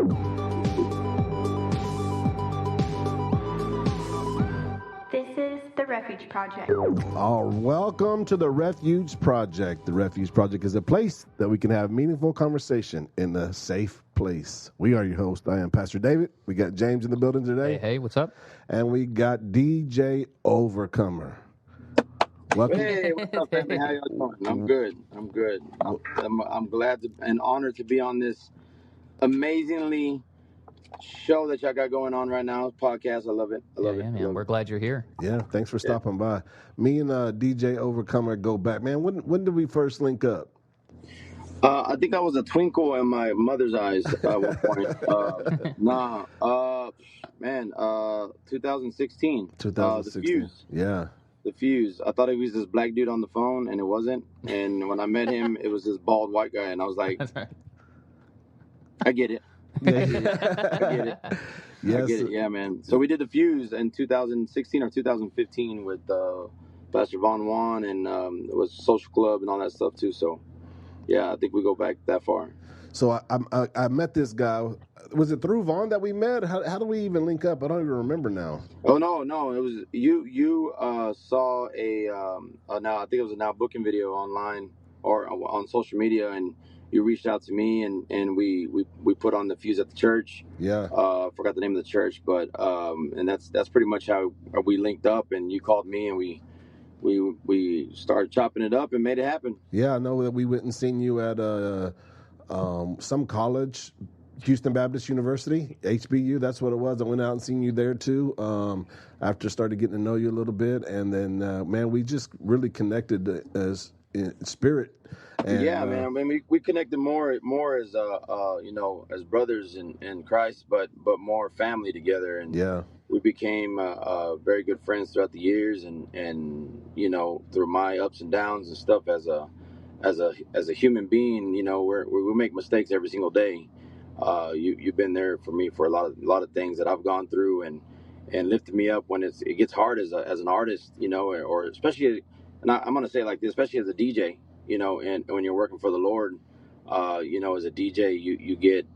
This is the Refuge Project. Welcome to the Refuge Project. The Refuge Project is a place that we can have meaningful conversation in a safe place. We are your host. I am Pastor David. We got James in the building today. Hey, what's up? And we got DJ Overcomer. Welcome. Hey, what's up, family? How y'all doing? I'm good. I'm glad and honored to be on this amazingly show that y'all got going on right now. Podcast. I love it. I love it. Yeah, man. We're glad you're here. Yeah, thanks for stopping by. Me and DJ Overcomer go back. Man, when did we first link up? I think I was a twinkle in my mother's eyes at one point. 2016. 2016. The Fuse. Yeah. The Fuse. I thought it was this black dude on the phone, and it wasn't. And when I met him, it was this bald white guy, and I was like, That's right. I get it. I get it. Yes. I get it. Yeah, man. So we did the Fuse in 2016 or 2015 with Pastor Von Juan, and it was Social Club and all that stuff too. So, yeah, I think we go back that far. So I met this guy. Was it through Vaughn that we met? How do we even link up? I don't even remember now. Oh no, it was you saw now I think it was a now booking video online or on social media, and you reached out to me, and we put on the Fuse at the church. Yeah. Forgot the name of the church, but and that's pretty much how we linked up, and you called me, and we started chopping it up and made it happen. Yeah, I know that we went and seen you at some college, Houston Baptist University, HBU. That's what it was. I went out and seen you there too. After started getting to know you a little bit, and then man, we just really connected as in spirit. And, yeah, man. I mean, we connected more as as brothers in Christ, but more family together, and yeah. We became very good friends throughout the years, and through my ups and downs and stuff as a human being, we make mistakes every single day. You've been there for me for a lot of things that I've gone through, and lifted me up when it gets hard as an artist, or especially, and I'm gonna say it like this, especially as a DJ, and when you're working for the Lord, as a DJ, you get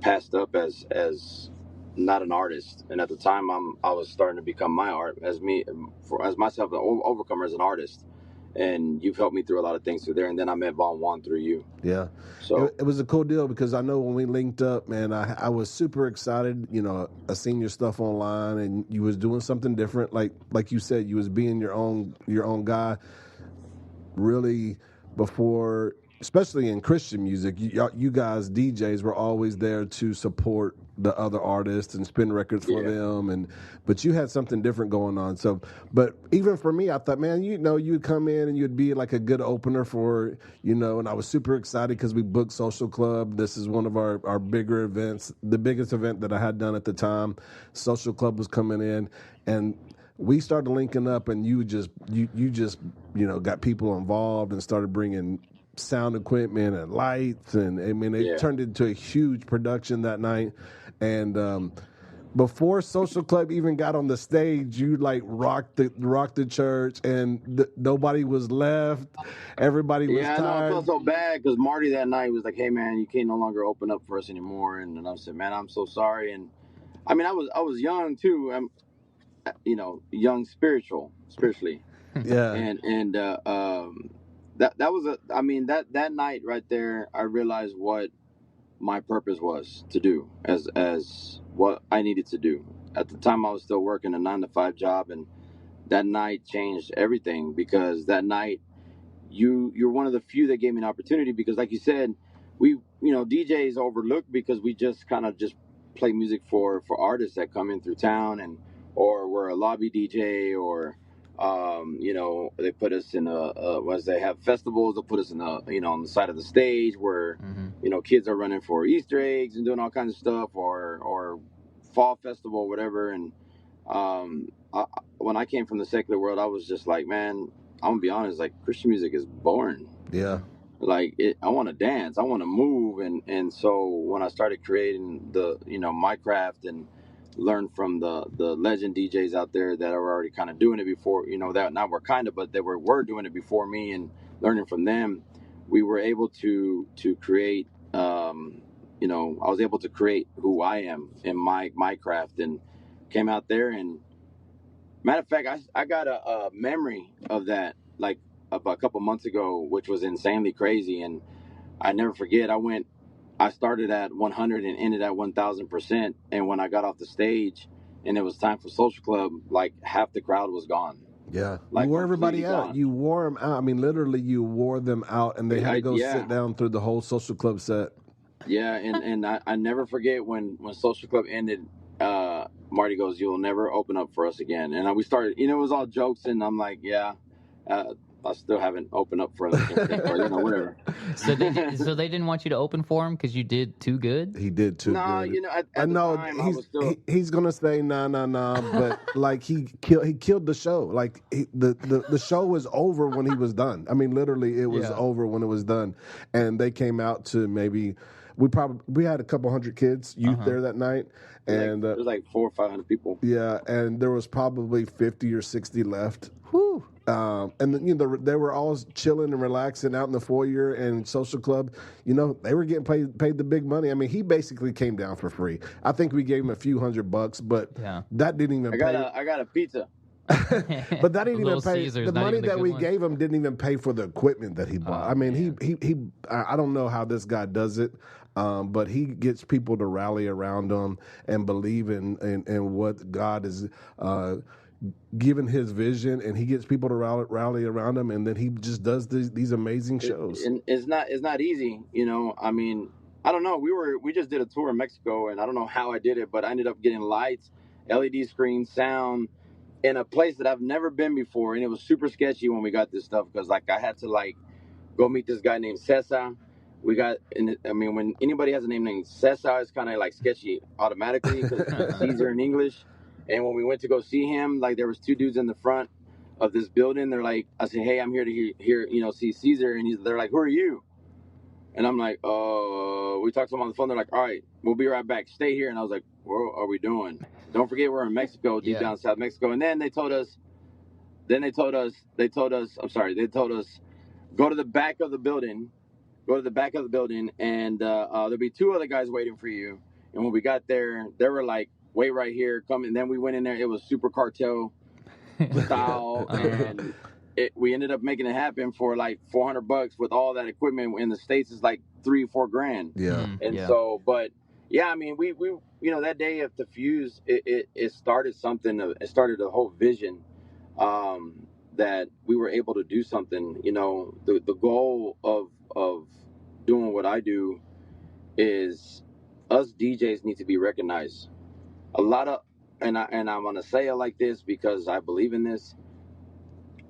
passed up as not an artist, and at the time I was starting to become my art as myself, an overcomer as an artist, and you've helped me through a lot of things through there, and then I met Von Juan through you. Yeah, so it was a cool deal because I know when we linked up, man, I was super excited. I seen your stuff online, and you was doing something different, like you said, you was being your own guy. Really, before, especially in Christian music, you guys DJs were always there to support the other artists and spin records for them, but you had something different going on. So, but even for me, I thought, man, you'd come in and you'd be like a good opener for, and I was super excited because we booked Social Club. This is one of our bigger events, the biggest event that I had done at the time. Social Club was coming in, and we started linking up, and you just got people involved and started bringing sound equipment and lights, and I mean it turned into a huge production that night. And before Social Club even got on the stage, you like rocked the church, and nobody was left. Everybody was tired. I felt so bad because Marty that night was like, "Hey man, you can't no longer open up for us anymore," and I said, "Man, I'm so sorry." And I mean, I was young too. I'm young spiritually. Yeah. And that was that night right there, I realized what my purpose was to do as what I needed to do. At the time I was still working a 9-to-5 job, and that night changed everything, because that night you're one of the few that gave me an opportunity, because like you said, we DJs overlooked because we just kind of just play music for artists that come in through town, or we're a lobby DJ, or they put us in once they have festivals, they'll put us in on the side of the stage where kids are running for Easter eggs and doing all kinds of stuff, or fall festival or whatever. And when I came from the secular world, I was just like, man, I'm gonna be honest, like, Christian music is boring. Yeah. Like, I want to dance, I want to move, and so when I started creating the my craft and learn from the legend DJs out there that are already kind of doing it before, that not were kind of, but they were doing it before me, and learning from them, we were able to create you know, I was able to create who I am in my craft, and came out there. And matter of fact, I got a memory of that, like about a couple months ago, which was insanely crazy. And I never forget. I started at 100 and ended at 1,000%. And when I got off the stage and it was time for Social Club, like half the crowd was gone. Yeah, Like, you wore everybody completely out. gone. You wore them out. I mean, literally, you wore them out, and they had to go sit down through the whole Social Club set. Yeah, and I never forget when Social Club ended. Marty goes, "You'll never open up for us again." And we started, you know, it was all jokes, and I'm like, "Yeah, I still haven't opened up for them, or, you know, whatever." So they didn't want you to open for him because you did too good? He did too good. No, you know, at the time, I was still. He's gonna say nah, but like he killed the show. Like the show was over when he was done. I mean, literally, it was over when it was done, and they came out to maybe. We had a couple hundred kids, youth there that night, and there was like 400 or 500 people. Yeah, and there was probably 50 or 60 left. Whew. And you know they were all chilling and relaxing out in the foyer and Social Club. You know they were getting paid the big money. I mean, he basically came down for free. I think we gave him a few $100, but that didn't even pay. I got a pizza. But that didn't even pay. Caesars, the money that we one. gave him didn't even pay for the equipment that he bought. I mean, he I don't know how this guy does it, but he gets people to rally around him and believe in what God is given his vision, and he gets people to rally around him, and then he just does these amazing shows. And it's not easy, you know. I mean, I don't know. We just did a tour in Mexico, and I don't know how I did it, but I ended up getting lights, LED screens, sound, in a place that I've never been before, and it was super sketchy when we got this stuff, because like I had to like go meet this guy named Cesar. I mean, when anybody has a name named Cesar, it's kind of like sketchy automatically because Caesar in English. And when we went to go see him, like there was two dudes in the front of this building. They're like, I said, "Hey, I'm here to hear you know, see Caesar," and they're like, "Who are you?" And I'm like, we talked to them on the phone. They're like, "All right, we'll be right back. Stay here." And I was like, "What are we doing? Don't forget we're in Mexico, deep down South Mexico." And then they told us, I'm sorry, they told us, go to the back of the building, and there'll be two other guys waiting for you. And when we got there, they were like, "Wait right here, come." And then we went in there. It was super cartel style, and we ended up making it happen for like $400 with all that equipment. In the States, it's like $3-4 grand. Yeah. So, but yeah, I mean, we you know, that day at the Fuse, it started something. It started a whole vision that we were able to do something. You know, the goal of doing what I do is us DJs need to be recognized. A lot of, and I'm gonna say it like this because I believe in this.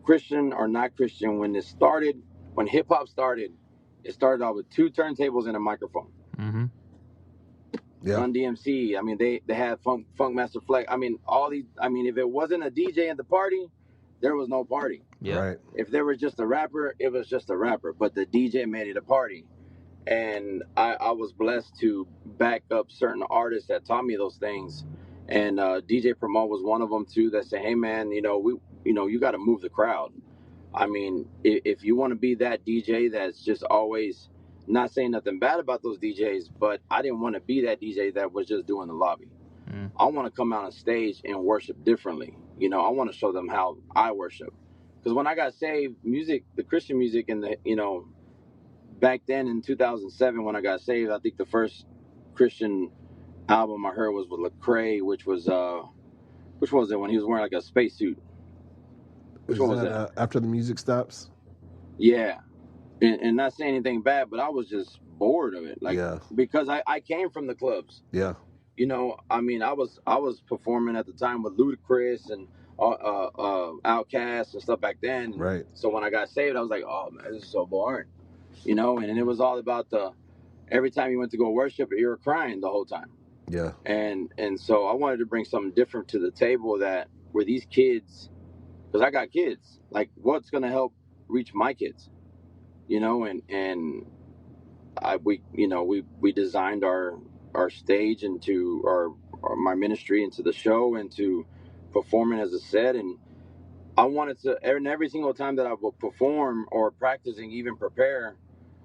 Christian or not Christian, when hip hop started, it started out with two turntables and a microphone. Mm-hmm. Yeah. Run DMC. I mean, they had Funk Master Flex. I mean, all these. I mean, if it wasn't a DJ at the party, there was no party. Yeah. Right. If there was just a rapper, it was just a rapper. But the DJ made it a party. And I was blessed to back up certain artists that taught me those things. And DJ Promote was one of them too. That said, "Hey man, you know, you got to move the crowd. I mean, if you want to be that DJ that's just always not saying nothing bad about those DJs, but I didn't want to be that DJ that was just doing the lobby. I want to come out on stage and worship differently. You know, I want to show them how I worship. Because when I got saved, the Christian music, and the, you know, back then in 2007 when I got saved, I think the first Christian album I heard was with Lecrae, which was it when he was wearing like a spacesuit? Which one was that? After the Music Stops? Yeah. And not saying anything bad, but I was just bored of it. Like, because I came from the clubs. Yeah. You know, I mean, I was performing at the time with Ludacris and Outkast and stuff back then. Right. So when I got saved, I was like, oh man, this is so boring. You know, and it was all about every time you went to go worship, you were crying the whole time. Yeah. And so I wanted to bring something different to the table where these kids, because I got kids, like what's going to help reach my kids, you know, and we designed our stage into my ministry into the show, into performing as a set. And I wanted to, and every single time that I will perform or practicing, even prepare,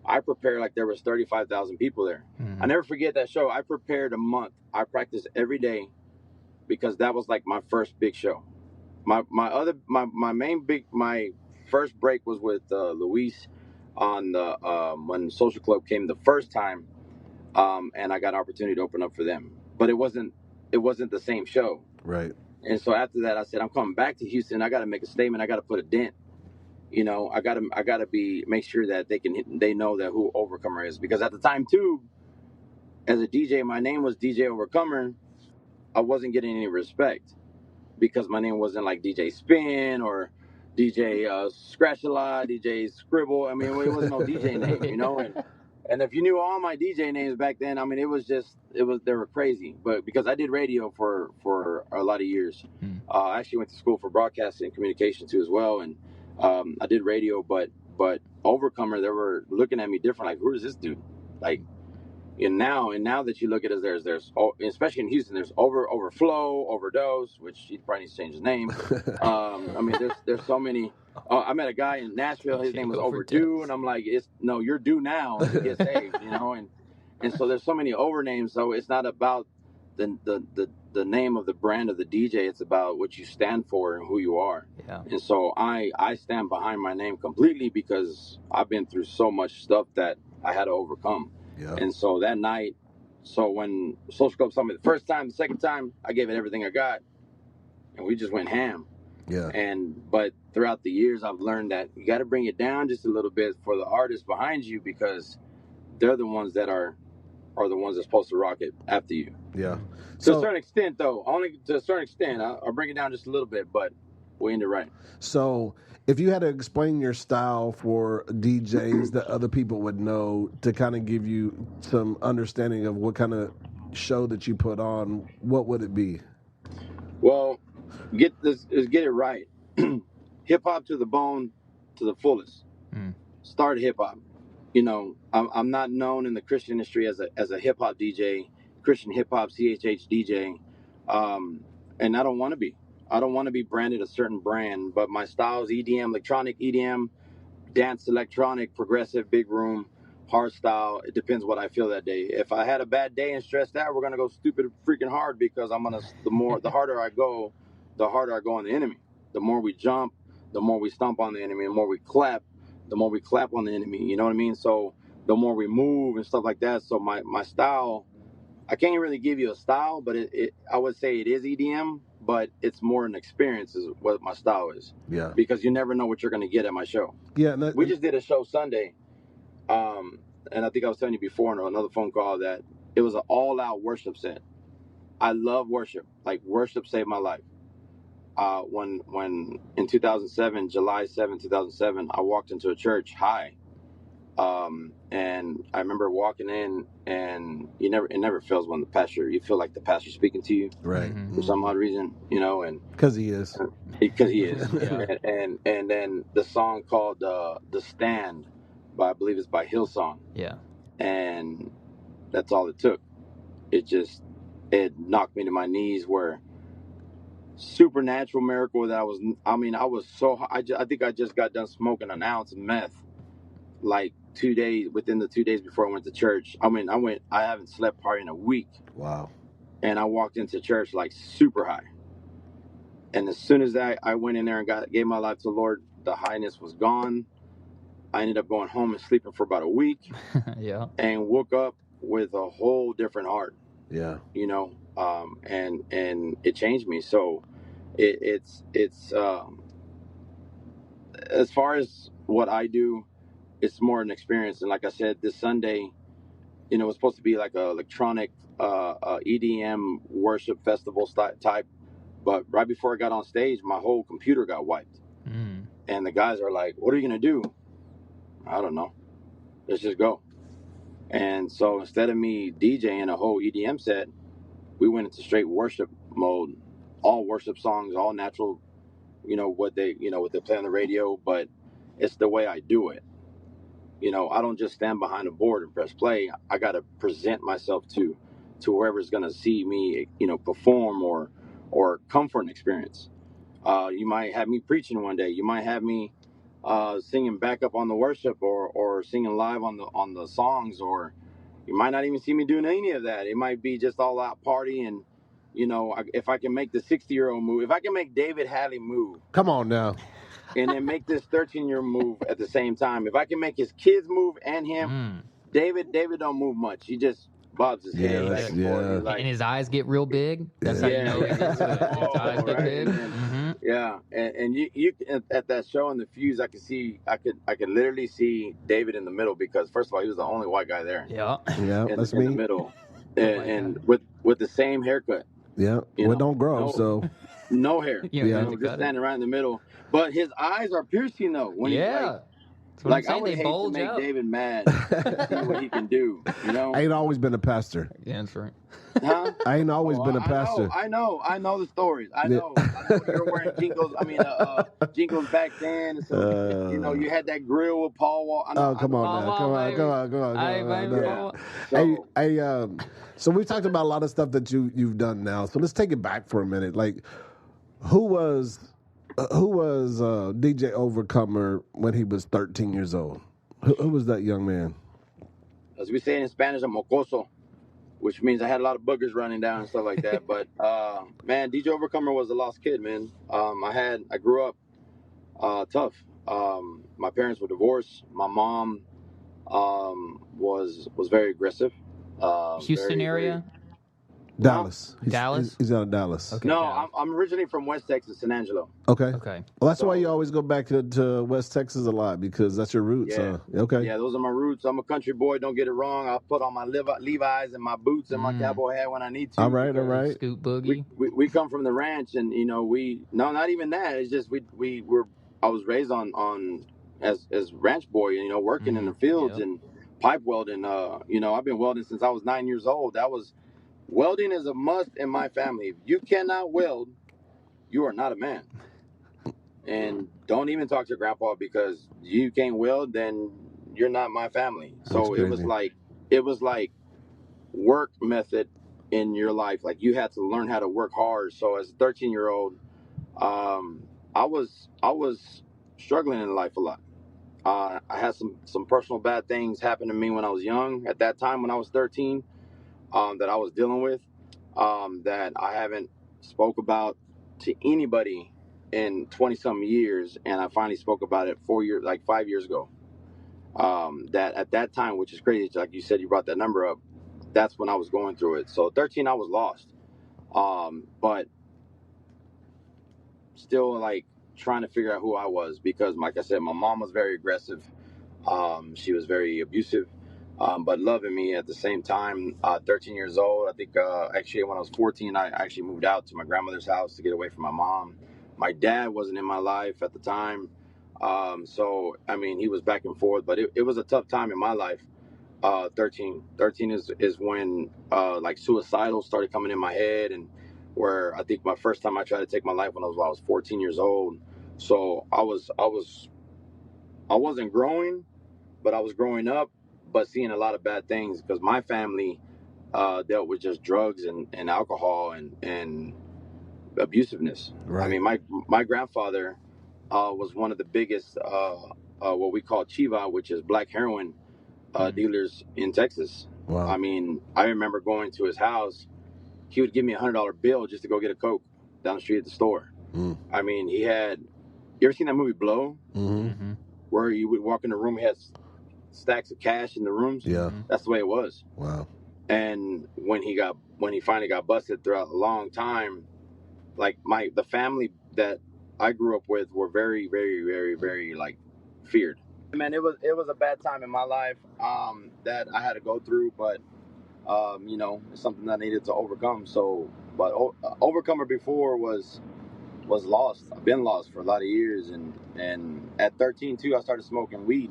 I prepared like there was 35,000 people there. I never forget that show. I prepared a month. I practiced every day because that was like my first big show. My first break was with Luis on the when Social Club came the first time, and I got an opportunity to open up for them. But it wasn't the same show. Right. And so after that, I said, I'm coming back to Houston. I got to make a statement. I got to put a dent. You know, I gotta make sure that they know that who Overcomer is, because at the time too, as a DJ, my name was DJ Overcomer. I wasn't getting any respect because my name wasn't like DJ Spin or DJ Scratch a Lot, DJ Scribble. I mean, it wasn't no DJ name, you know. And if you knew all my DJ names back then, I mean, they were crazy. But because I did radio for a lot of years, I actually went to school for broadcasting and communication too as well, and I did radio. But Overcomer, they were looking at me different, like, who is this dude? Like, and now that you look at it, there's especially in Houston, there's overflow, overdose, which he probably needs to change his name. I mean, there's so many. I met a guy in Nashville. His name was Overdue, and I'm like, you're due now to get saved, you know. And so there's so many over names. So it's not about the name of the brand of the DJ. It's about what you stand for and who you are. Yeah. And so I stand behind my name completely because I've been through so much stuff that I had to overcome. Yeah. And so that night, when Social Club saw me the first time, the second time, I gave it everything I got, and we just went ham. Yeah. But throughout the years, I've learned that you got to bring it down just a little bit for the artists behind you, because they're the ones that are the ones that's supposed to rock it after you. Yeah. To a certain extent, though, only to a certain extent, I'll bring it down just a little bit, but we end it right. So if you had to explain your style for DJs that other people would know, to kind of give you some understanding of what kind of show that you put on, what would it be? Well, get it right. Hip hop to the bone, to the fullest. Start hip hop. You know, I'm not known in the Christian industry as a hip hop DJ, Christian hip hop CHH DJ, and I don't want to be. I don't want to be branded a certain brand, but my style is EDM, electronic EDM, dance electronic, progressive, big room, hard style. It depends what I feel that day. If I had a bad day and stressed out, we're gonna go stupid freaking hard, because the harder I go on the enemy. The more we jump, the more we stomp on the enemy, the more we clap on the enemy. You know what I mean? So the more we move and stuff like that. So my style, I can't really give you a style, but I would say it is EDM, but it's more an experience is what my style is. Yeah. Because you never know what you're going to get at my show. Yeah. We just did a show Sunday, and I think I was telling you before in another phone call that it was an all-out worship set. I love worship. Like, worship saved my life. When in 2007, July 7, 2007, I walked into a church high. And I remember walking in, and it never fails when you feel like the pastor's speaking to you, right, for some odd reason, you know, and because he is, Yeah. and then the song called "The Stand" I believe it's by Hillsong, Yeah. and that's all it took. It knocked me to my knees, where supernatural miracle that I was so I think I just got done smoking an ounce of meth, like within the 2 days before I went to church. I haven't slept probably in a week. Wow. And I walked into church like super high. And as soon as I went in there and gave my life to the Lord, the highness was gone. I ended up going home and sleeping for about a week. Yeah. And woke up with a whole different heart. Yeah. You know, and it changed me. So it's as far as what I do, it's more an experience. And like I said, this Sunday, you know, it was supposed to be like a electronic EDM worship festival type, but right before I got on stage, my whole computer got wiped. And the guys are like, "What are you gonna do?" I don't know. Let's just go. And so instead of me DJing a whole EDM set, we went into straight worship mode, all worship songs, all natural, you know, what they play on the radio, but it's the way I do it. You know, I don't just stand behind a board and press play. I got to present myself to whoever's going to see me, you know, perform or come for an experience. You might have me preaching one day. You might have me singing backup on the worship or singing live on the songs, or you might not even see me doing any of that. It might be just all out party. And if I can make the 60-year-old move, if I can make David Hadley move, Come on now. and then make this 13-year move at the same time, if I can make his kids move and him, David don't move much. He just bobs his head back and forth. He's like, and his eyes get real big. That's how you know he's into it. His eyes get big. Yeah, and you at that show in the Fuse, I could literally see David in the middle, because first of all, he was the only white guy there. Yeah, that's in me. the middle, and with the same haircut. Yeah, don't grow, so no hair. Just standing right in the middle. But his eyes are piercing though. When he's like I would hate to make David mad to see what he can do. I ain't always been a pastor. Yeah, that's right. Huh? I ain't always been a pastor. I know the stories. I know you're wearing Jinkos. Jinkos back then. So you had that grill with Paul Wall. Come on. So we talked about a lot of stuff that you've done now. So let's take it back for a minute. Like, who was DJ Overcomer when he was 13 years old? Who was that young man? As we say in Spanish, a mocoso, which means I had a lot of boogers running down and stuff like that. But man, DJ Overcomer was a lost kid, man. I grew up tough. My parents were divorced. My mom was very aggressive. Houston area? Dallas. Dallas? He's out of Dallas. Okay, no, I'm originally from West Texas, San Angelo. Okay. Well, that's why you always go back to West Texas a lot, because that's your roots. Yeah. Okay. Yeah, those are my roots. I'm a country boy. Don't get it wrong. I'll put on my Levi's and my boots and my cowboy hat when I need to. All right. Scoot boogie. We come from the ranch, and not even that. It's just I was raised on as ranch boy, working in the fields and pipe welding. I've been welding since I was 9 years old. Welding is a must in my family. If you cannot weld, you are not a man. And don't even talk to grandpa, because you can't weld, then you're not my family. So it was like work method in your life. Like, you had to learn how to work hard. So as a 13-year-old, I was struggling in life a lot. I had some personal bad things happen to me when I was young. At that time, when I was 13. That I was dealing with, that I haven't spoke about to anybody in 20-something years, and I finally spoke about it 5 years ago. That at that time, which is crazy, like you said, you brought that number up, that's when I was going through it. So 13, I was lost, but still like trying to figure out who I was, because, like I said, my mom was very aggressive. She was very abusive. But loving me at the same time. 13 years old, I think, actually when I was 14, I actually moved out to my grandmother's house to get away from my mom. My dad wasn't in my life at the time. So, he was back and forth, but it was a tough time in my life. 13 is when, suicidal started coming in my head, and where I think my first time I tried to take my life when I was 14 years old. So I wasn't growing, but I was growing up, but seeing a lot of bad things, because my family dealt with just drugs and alcohol and abusiveness. Right. My grandfather was one of the biggest what we call chiva, which is black heroin dealers in Texas. Wow. I remember going to his house. He would give me $100 bill just to go get a Coke down the street at the store. He had. You ever seen that movie Blow? Mm-hmm. Where you would walk in the room, he has stacks of cash in the rooms. Yeah, that's the way it was. Wow. And when he finally got busted throughout a long time, like the family that I grew up with were very, very, very, very feared. Man, it was a bad time in my life that I had to go through, but it's something that I needed to overcome. So, but Overcomer before was lost. I've been lost for a lot of years, and at 13 too, I started smoking weed.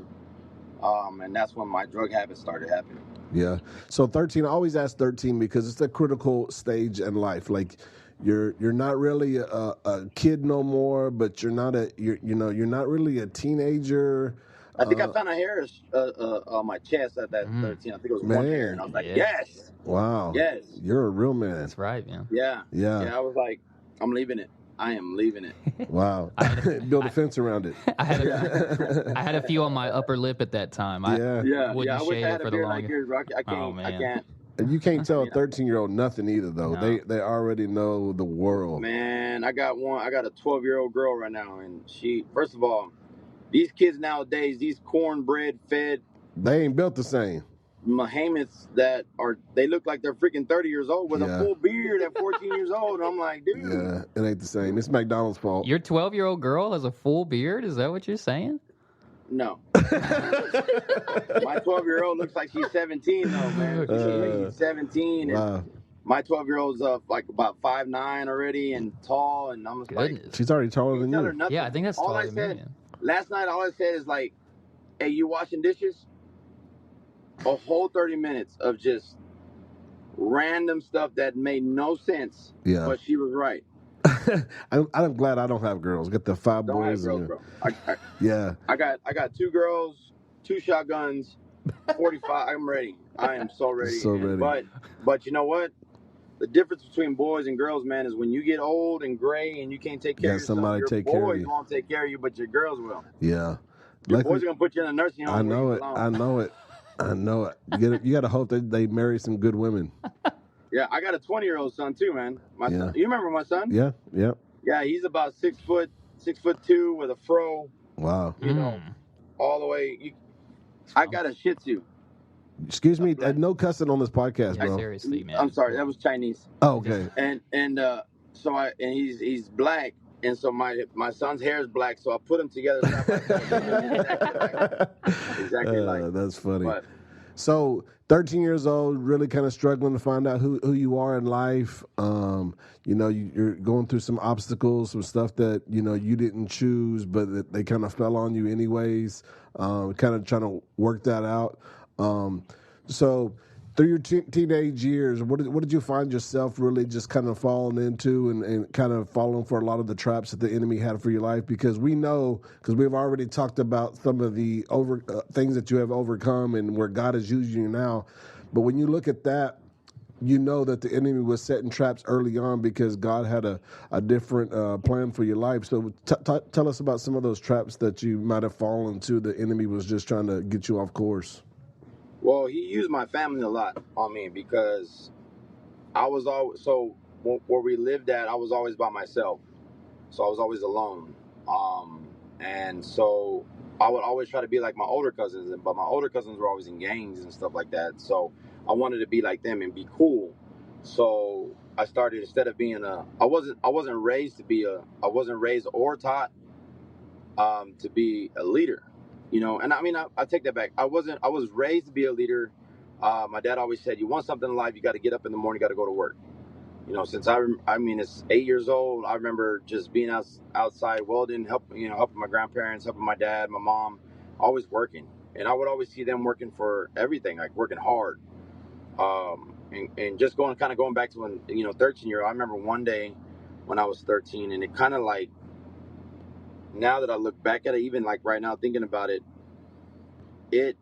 And that's when my drug habits started happening. Yeah. So 13, I always ask 13 because it's a critical stage in life. Like, you're not really a kid no more, but you're not really a teenager. I think I found a hair on my chest at that 13. I think it was one hair, and I was like, yes. Wow. Yes. You're a real man. That's right, man. Yeah. I was like, I'm leaving it. I am leaving it. Wow. Build a fence around it. I had a few on my upper lip at that time. Yeah. I wouldn't wish shave I it had for a the beard like longest. yours, Rocky. I Oh, man. can't. And you can't tell a 13-year-old nothing either, though. No. They already know the world. Man, I got a 12-year-old girl right now, and she, first of all, these kids nowadays, these cornbread fed They ain't built the same. Mohammeds they look like they're freaking 30 years old with a full beard at 14 years old. And I'm like, dude. Yeah, it ain't the same. It's McDonald's fault. Your 12-year-old girl has a full beard? Is that what you're saying? No. My 12-year-old looks like she's 17 though, man. She's 17 and my 12-year-old's like about 5'9" already and tall, and I'm just like, she's already taller than you. Yeah, I think that's taller than me. Last night, all I said is like, hey, you washing dishes? A whole 30 minutes of just random stuff that made no sense. Yeah. But she was right. I'm glad I don't have girls. Get the 5 Don't boys. have girls, bro. Yeah. I got 2 girls, 2 shotguns, 45. I'm ready. I am so ready. So ready. But you know what? The difference between boys and girls, man, is when you get old and gray and you can't take care of yourself, your boys won't take care of you, but your girls will. Yeah. Your boys are going to put you in a nursing home. I know it. You got to hope that they marry some good women. Yeah, I got a 20-year-old son too, man. My son. You remember my son? Yeah. Yeah, he's about 6'2" with a fro. Wow. You know, all the way. I got a Shih Tzu. Excuse me, no cussing on this podcast, bro. Seriously, man. I'm sorry, that was Chinese. Oh, okay. And he's black, and so my son's hair is black, so I put them together. Exactly like. That's funny. So, 13 years old, really kind of struggling to find out who you are in life. You're going through some obstacles, some stuff that, you didn't choose, but they kind of fell on you anyways. Kind of trying to work that out. So through your teenage years, what did you find yourself really just kind of falling into and kind of falling for a lot of the traps that the enemy had for your life? Because we know, because we've already talked about some of the things that you have overcome and where God is using you now. But when you look at that, you know that the enemy was setting traps early on because God had a different plan for your life. So tell us about some of those traps that you might have fallen to. The enemy was just trying to get you off course. Well, he used my family a lot on me because I was always, where we lived at, I was always by myself. So I was always alone. And so I would always try to be like my older cousins, but my older cousins were always in gangs and stuff like that. So I wanted to be like them and be cool. So I started, instead of being I wasn't raised or taught to be a leader. And I mean, I take that back. I was raised to be a leader. My dad always said, you want something in life, you got to get up in the morning, you got to go to work. Since it's 8 years old, I remember just being outside welding, helping my grandparents, helping my dad, my mom, always working. And I would always see them working for everything, like working hard. And just going back to when, 13-year-old, I remember one day when I was 13, and it kind of like, now that I look back at it, even like right now thinking about it, it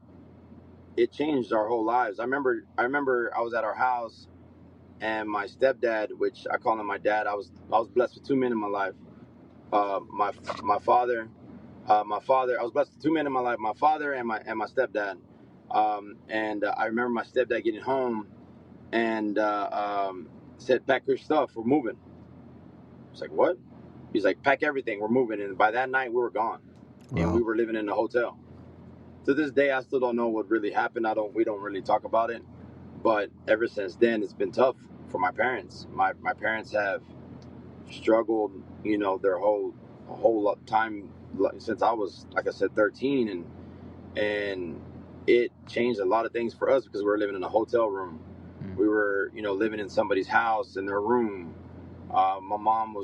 changed our whole lives. I remember I was at our house, and my stepdad, which I call him my dad, I was blessed with 2 men in my life. My father, I was blessed with 2 men in my life, my father and my stepdad. I remember my stepdad getting home and said, pack your stuff, we're moving. I was like, what? He's like, pack everything, we're moving. And by that night, we were gone. Wow. And we were living in a hotel. To this day, I still don't know what really happened. We don't really talk about it. But ever since then, it's been tough for my parents. My parents have struggled, their whole time since I was, like I said, 13. And it changed a lot of things for us because we were living in a hotel room. We were, living in somebody's house in their room. My mom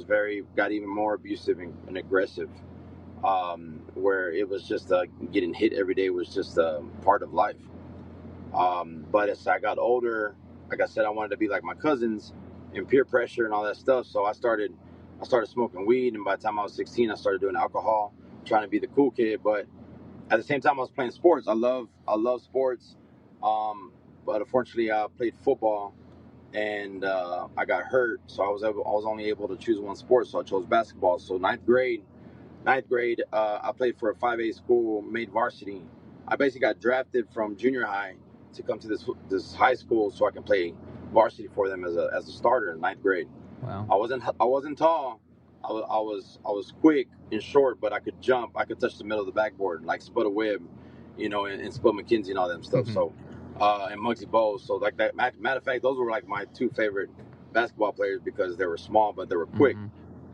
got even more abusive and aggressive, where it was just getting hit every day was just a part of life. But as I got older, like I said, I wanted to be like my cousins and peer pressure and all that stuff. So I started smoking weed, and by the time I was 16, I started doing alcohol, trying to be the cool kid. But at the same time, I was playing sports. I love sports. But unfortunately, I played football and I got hurt, so I was only able to choose one sport, so I chose basketball. So ninth grade, I played for a 5A school, made varsity. I basically got drafted from junior high to come to this high school so I can play varsity for them as a starter in ninth grade. Wow. I wasn't tall. I was quick and short, but I could jump. I could touch the middle of the backboard, like Spud Webb, and Spud McKenzie and all them stuff. So, and Muggsy Bogues. So, like that. Matter of fact, those were like my two favorite basketball players because they were small but they were quick.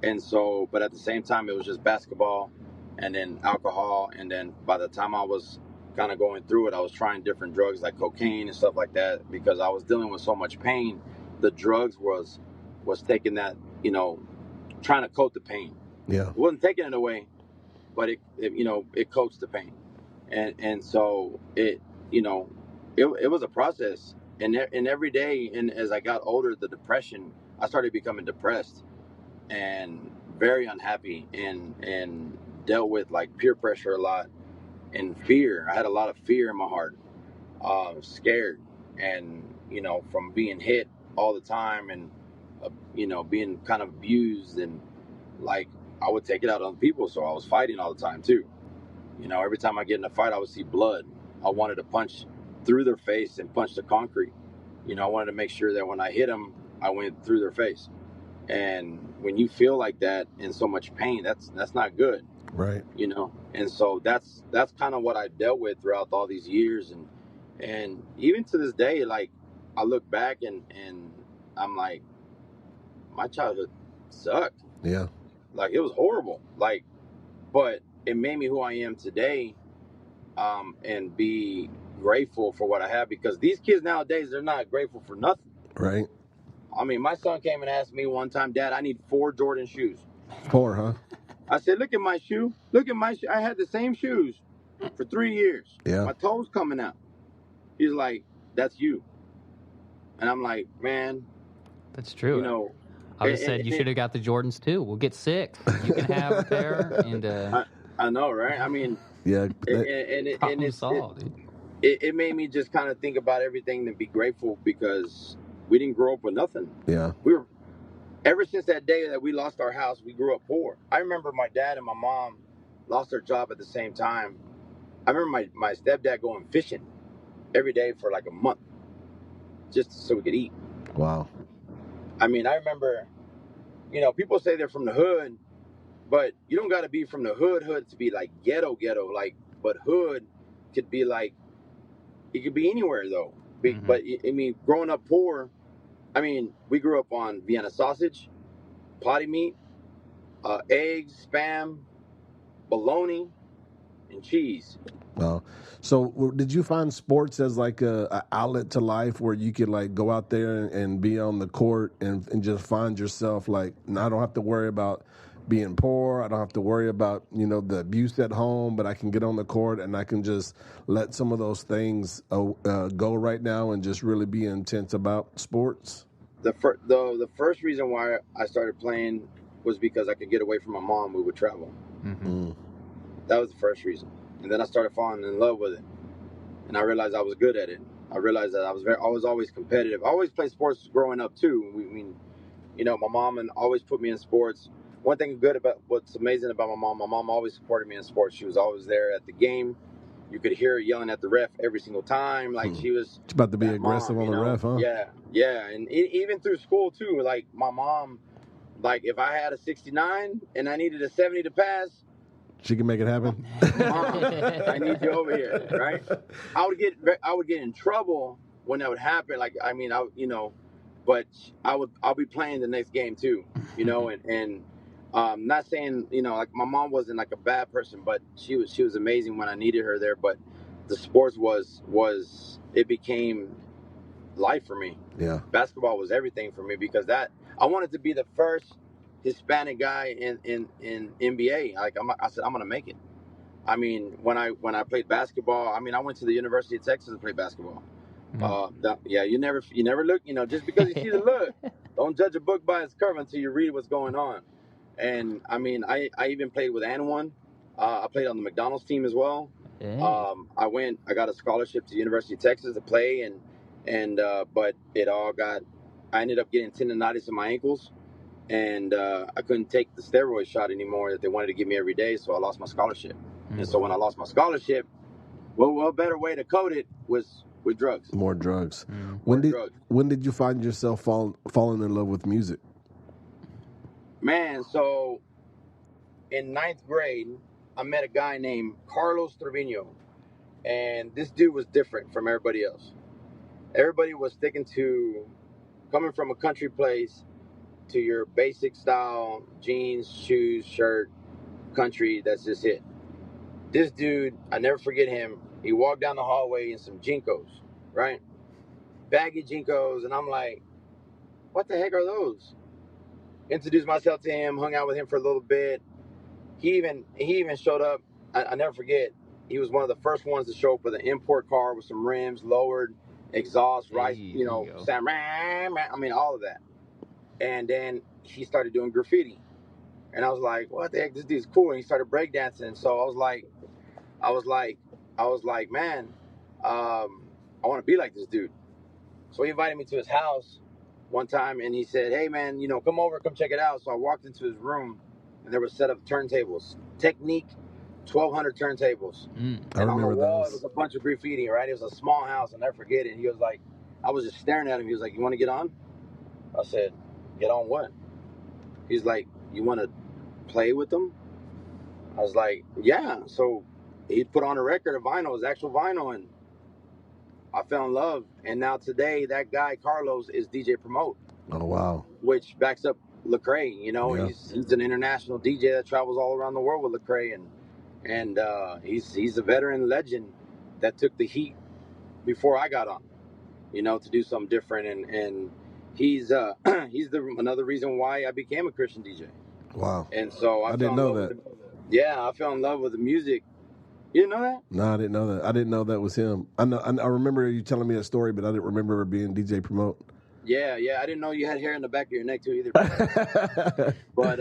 And so, but at the same time, it was just basketball, and then alcohol, and then by the time I was kind of going through it, I was trying different drugs like cocaine and stuff like that because I was dealing with so much pain. The drugs was taking that, trying to coat the pain. Yeah. It wasn't taking it away, but it coats the pain, and so it was a process, and every day, and as I got older, the depression, I started becoming depressed and very unhappy, and dealt with like peer pressure a lot and fear. I had a lot of fear in my heart, scared, and from being hit all the time, and being kind of abused, and like I would take it out on people, so I was fighting all the time too. Every time I get in a fight, I would see blood. I wanted to punch through their face and punch the concrete. I wanted to make sure that when I hit them, I went through their face. And when you feel like that in so much pain, that's not good. Right. And so that's kind of what I dealt with throughout all these years, and even to this day, like I look back and I'm like, my childhood sucked. Yeah. Like it was horrible. Like, but it made me who I am today, and be grateful for what I have, because these kids nowadays, they're not grateful for nothing. Right. I mean, my son came and asked me one time, Dad, I need 4 Jordan shoes. 4, huh? I said, look at my shoe. Look at my shoe. I had the same shoes for 3 years. Yeah. My toes coming out. He's like, that's you. And I'm like, man. That's true. I would have said you should have got the Jordans too. We'll get 6. You can have a pair. And I know, right? I mean, yeah. It made me just kind of think about everything and be grateful, because we didn't grow up with nothing. Yeah. Ever since that day that we lost our house, we grew up poor. I remember my dad and my mom lost their job at the same time. I remember my stepdad going fishing every day for like a month just so we could eat. Wow. I mean, I remember, people say they're from the hood, but you don't got to be from the hood to be like ghetto, like, but hood could be like, it could be anywhere though. But I mean, growing up poor, I mean, we grew up on Vienna sausage, potty meat, eggs, Spam, bologna, and cheese. Well, so did you find sports as like a outlet to life where you could like go out there and be on the court and just find yourself like, I don't have to worry about being poor. I don't have to worry about, the abuse at home, but I can get on the court and I can just let some of those things go right now and just really be intense about sports? The first reason why I started playing was because I could get away from my mom. We would travel. That was the first reason. And then I started falling in love with it. And I realized I was good at it. I realized that I was always competitive. I always played sports growing up too. My mom always put me in sports. One thing what's amazing about my mom always supported me in sports. She was always there at the game. You could hear her yelling at the ref every single time. Like she was about to be aggressive on the ref, huh? Yeah. And even through school too. Like my mom, like if I had a 69 and I needed a 70 to pass, she can make it happen. Mom, I need you over here, right? I would get in trouble when that would happen. Like, I mean, but I'll be playing the next game too, and not saying, like my mom wasn't like a bad person, but she was amazing when I needed her there. But the sports it became life for me. Yeah. Basketball was everything for me, because I wanted to be the first Hispanic guy in NBA. Like I said, I'm gonna make it. I mean, when I played basketball, I mean, I went to the University of Texas to play basketball. You never look, just because you see the look, don't judge a book by its cover until you read what's going on. And I mean, I even played with N1. I played on the McDonald's team as well. I got a scholarship to the University of Texas to play, and but it all got I ended up getting tendonitis in my ankles, and I couldn't take the steroid shot anymore that they wanted to give me every day, so I lost my scholarship. And so when I lost my scholarship, well, what better way to code it was with drugs. More drugs. Drugs. When did you find yourself falling in love with music? Man, so in 9th grade, I met a guy named Carlos Trevino, and this dude was different from everybody else. Everybody was sticking to coming from a country place to your basic style, jeans, shoes, shirt, country, that's just it. This dude, I never forget him, he walked down the hallway in some Jinkos, right? Baggy Jinkos, and I'm like, what the heck are those? Introduced myself to him, hung out with him for a little bit. He even showed up, I never forget, he was one of the first ones to show up with an import car with some rims, lowered, exhaust, right, sound, I mean, all of that. And then he started doing graffiti. And I was like, what the heck, this dude's cool. And he started breakdancing. So I was like, man, I want to be like this dude. So he invited me to his house one time, and he said, hey, man, come over, come check it out. So I walked into his room, and there was a set of turntables. Technique, 1,200 turntables. I remember on the wall, those. it was a bunch of graffiti, right? It was a small house, I'll never forget it. And he was like, I was just staring at him. He was like, you want to get on? I said, get on what? He's like, you want to play with them? I was like, yeah. So he put on a record of vinyl, his actual vinyl, and I fell in love. And now today, that guy, Carlos, is DJ Promote. Oh, wow. Which backs up Lecrae, Yeah. He's an international DJ that travels all around the world with Lecrae, and he's a veteran legend that took the heat before I got on, to do something different, and he's another reason why I became a Christian DJ. Wow. And so I didn't know that. I fell in love with the music. You didn't know that? No, I didn't know that. I didn't know that was him. I remember you telling me a story, but I didn't remember it being DJ Promote. Yeah. I didn't know you had hair in the back of your neck too either. But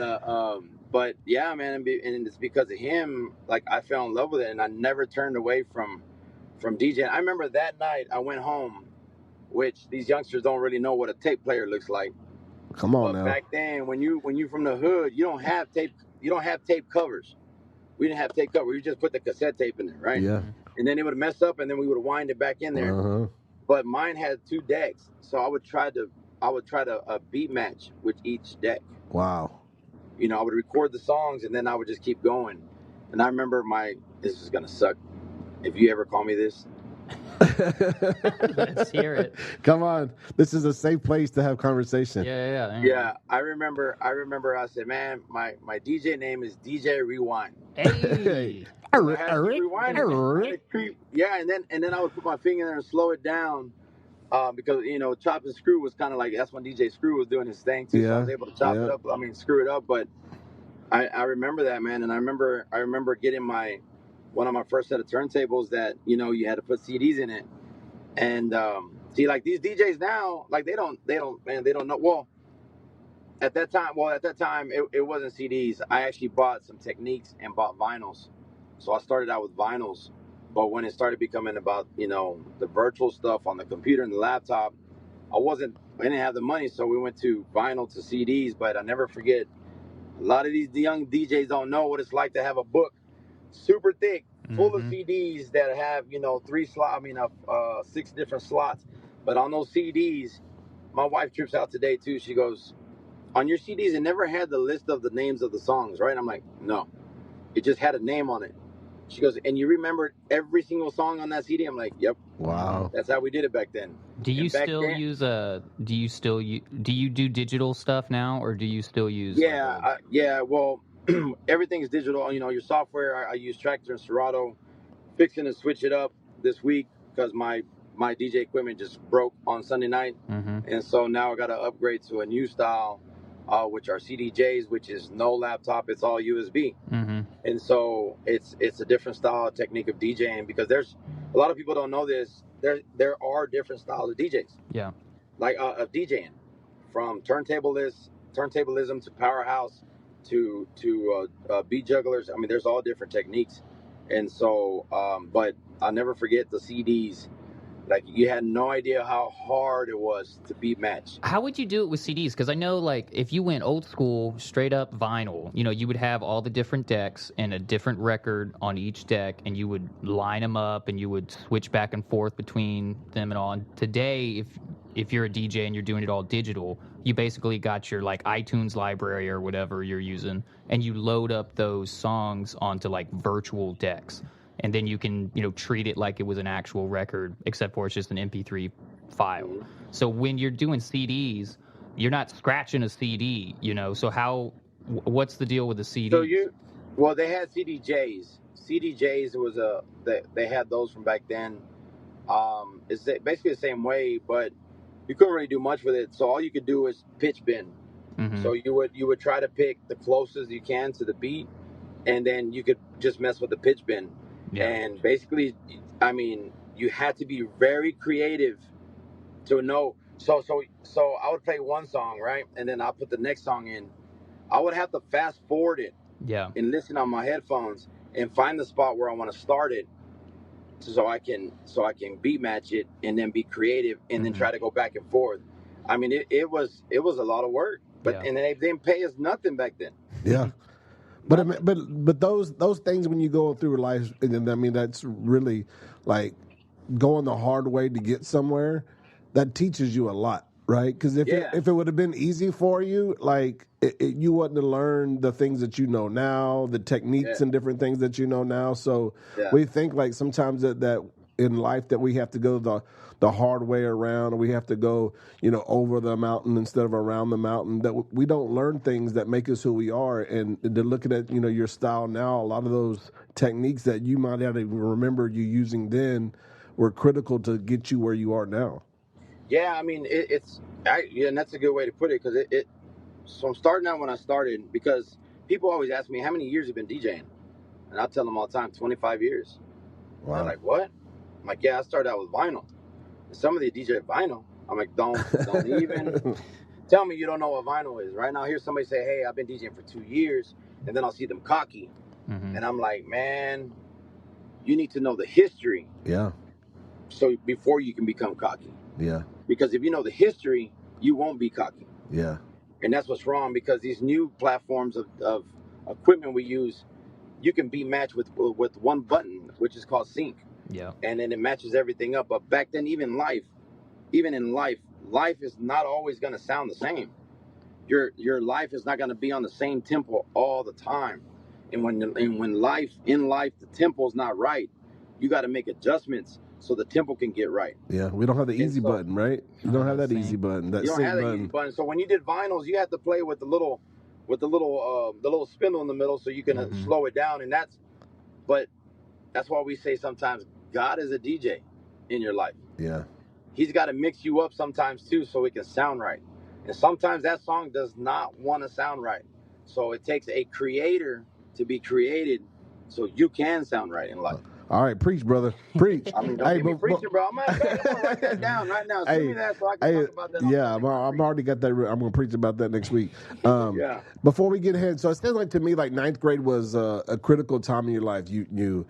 yeah, man, and it's because of him. Like, I fell in love with it, and I never turned away from DJing. I remember that night I went home, which these youngsters don't really know what a tape player looks like. Come on now. Back then, when you from the hood, you don't have tape. You don't have tape covers. We didn't have tape cover. We just put the cassette tape in there, right? Yeah. And then it would mess up, and then we would wind it back in there. Uh-huh. But mine had 2 decks, so I would try to beat match with each deck. Wow. I would record the songs, and then I would just keep going. And I remember this is gonna suck. If you ever call me this. Let's hear it. Come on. This is a safe place to have conversation. Yeah. I remember I said, man, my DJ name is DJ Rewind. Hey. Rewind. Yeah, and then I would put my finger there and slow it down. Because chop and screw was kind of like, that's when DJ Screw was doing his thing too. So I was able to chop it up. I mean, screw it up. But I remember that, man, and I remember getting one of my first set of turntables that you had to put CDs in it, and see, like, these DJs now, like, they don't know. Well, at that time it wasn't CDs. I actually bought some Techniques and bought vinyls. So I started out with vinyls. But when it started becoming about, the virtual stuff on the computer and the laptop, I didn't have the money, so we went to vinyl, to CDs. But I never forget, a lot of these young DJs don't know what it's like to have a book super thick, full of CDs that have, 6 different slots. But on those CDs, my wife trips out today too. She goes, on your CDs, it never had the list of the names of the songs, right? I'm like, no, it just had a name on it. She goes, and you remembered every single song on that CD? I'm like, yep. Wow. That's how we did it back then. Do you do digital stuff now, or do you still use? Well, everything's digital. Your software, I use Tractor and Serato. Fixing to switch it up this week because my DJ equipment just broke on Sunday night. And so now I got to upgrade to a new style, which are CDJs, which is no laptop, it's all USB. And so it's a different style technique of DJing, because there's a lot of people don't know this. There are different styles of DJs. Yeah. Like of DJing, from turntablism to powerhouse to beat jugglers. I mean, there's all different techniques. And so, but I'll never forget the CDs. Like you had no idea how hard it was to beat match. How would you do it with CDs? Because I know, like, if you went old school, straight up vinyl, you know, you would have all the different decks and a different record on each deck, and you would line them up, and you would switch back and forth between them and all. And today, if you're a DJ and you're doing it all digital, you basically got your, like, iTunes library or whatever you're using, and you load up those songs onto, like, virtual decks. And then you can, you know, treat it like it was an actual record, except for it's just an MP3 file. Mm-hmm. So when you're doing CDs, you're not scratching a CD, you know. So what's the deal with the CD? So they had CDJs. CDJs was they had those from back then. It's basically the same way, but you couldn't really do much with it. So all you could do is pitch bend. Mm-hmm. So you would try to pick the closest you can to the beat, and then you could just mess with the pitch bend. Yeah. And basically, I mean, you had to be very creative to know. So I would play one song, right? And then I'll put the next song in. I would have to fast forward it. Yeah. And listen on my headphones and find the spot where I want to start it so I can beat match it and then be creative and then try to go back and forth. I mean, it was a lot of work, but and they didn't pay us nothing back then. Yeah. But those things when you go through life, and I mean that's really like going the hard way to get somewhere. That teaches you a lot, right? Because if it would have been easy for you, like you wouldn't have learned the things that you know now, the techniques and different things that you know now. So we think like sometimes that in life that we have to go the hard way around, or we have to go, you know, over the mountain instead of around the mountain, that we don't learn things that make us who we are. And to looking at, you know, your style now, a lot of those techniques that you might not even remember you using then were critical to get you where you are now. Yeah, I mean, and that's a good way to put it, because so I'm starting out when I started, because people always ask me, how many years have you been DJing? And I tell them all the time, 25 years. Wow. They're like, what? I'm like, yeah, I started out with vinyl. And some of the DJ vinyl. I'm like, don't even tell me you don't know what vinyl is. Right now, here's somebody say, hey, I've been DJing for 2 years, and then I'll see them cocky. Mm-hmm. And I'm like, man, you need to know the history. Yeah. So before you can become cocky. Yeah. Because if you know the history, you won't be cocky. Yeah. And that's what's wrong, because these new platforms of equipment we use, you can be matched with one button, which is called sync. Yeah. And then it matches everything up. But back then, even in life is not always going to sound the same. Your life is not going to be on the same tempo all the time. And when in life the tempo is not right, you got to make adjustments so the tempo can get right. Yeah, we don't have the easy button, right? You don't have that easy button. That you don't have that easy button. So when you did vinyls, you had to play with the little spindle in the middle so you can slow it down. And that's why we say sometimes God is a DJ in your life. Yeah. He's got to mix you up sometimes too so it can sound right. And sometimes that song does not want to sound right. So it takes a creator to be created so you can sound right in life. All right, preach, brother. Preach. I mean, don't get me preaching, bro. I'm going to write that down right now. Send me that so I can talk about that. Yeah, I'm already got that. I'm going to preach about that next week. Before we get ahead, so it sounds like to me like ninth grade was a critical time in your life. You've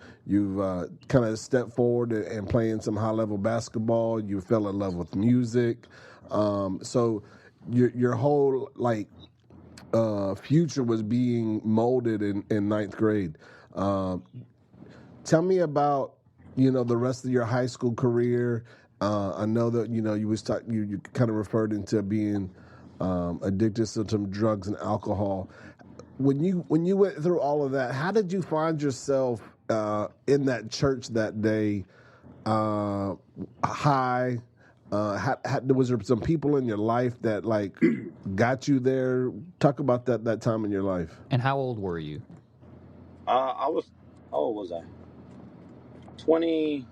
kind of stepped forward and playing some high level basketball. You fell in love with music. So your whole like future was being molded in ninth grade. Tell me about, the rest of your high school career. I know that, you kind of referred into being addicted to some drugs and alcohol. When you went through all of that, how did you find yourself in that church that day? High? Was there some people in your life that like got you there? Talk about that time in your life. And how old were you? How old was I? 20.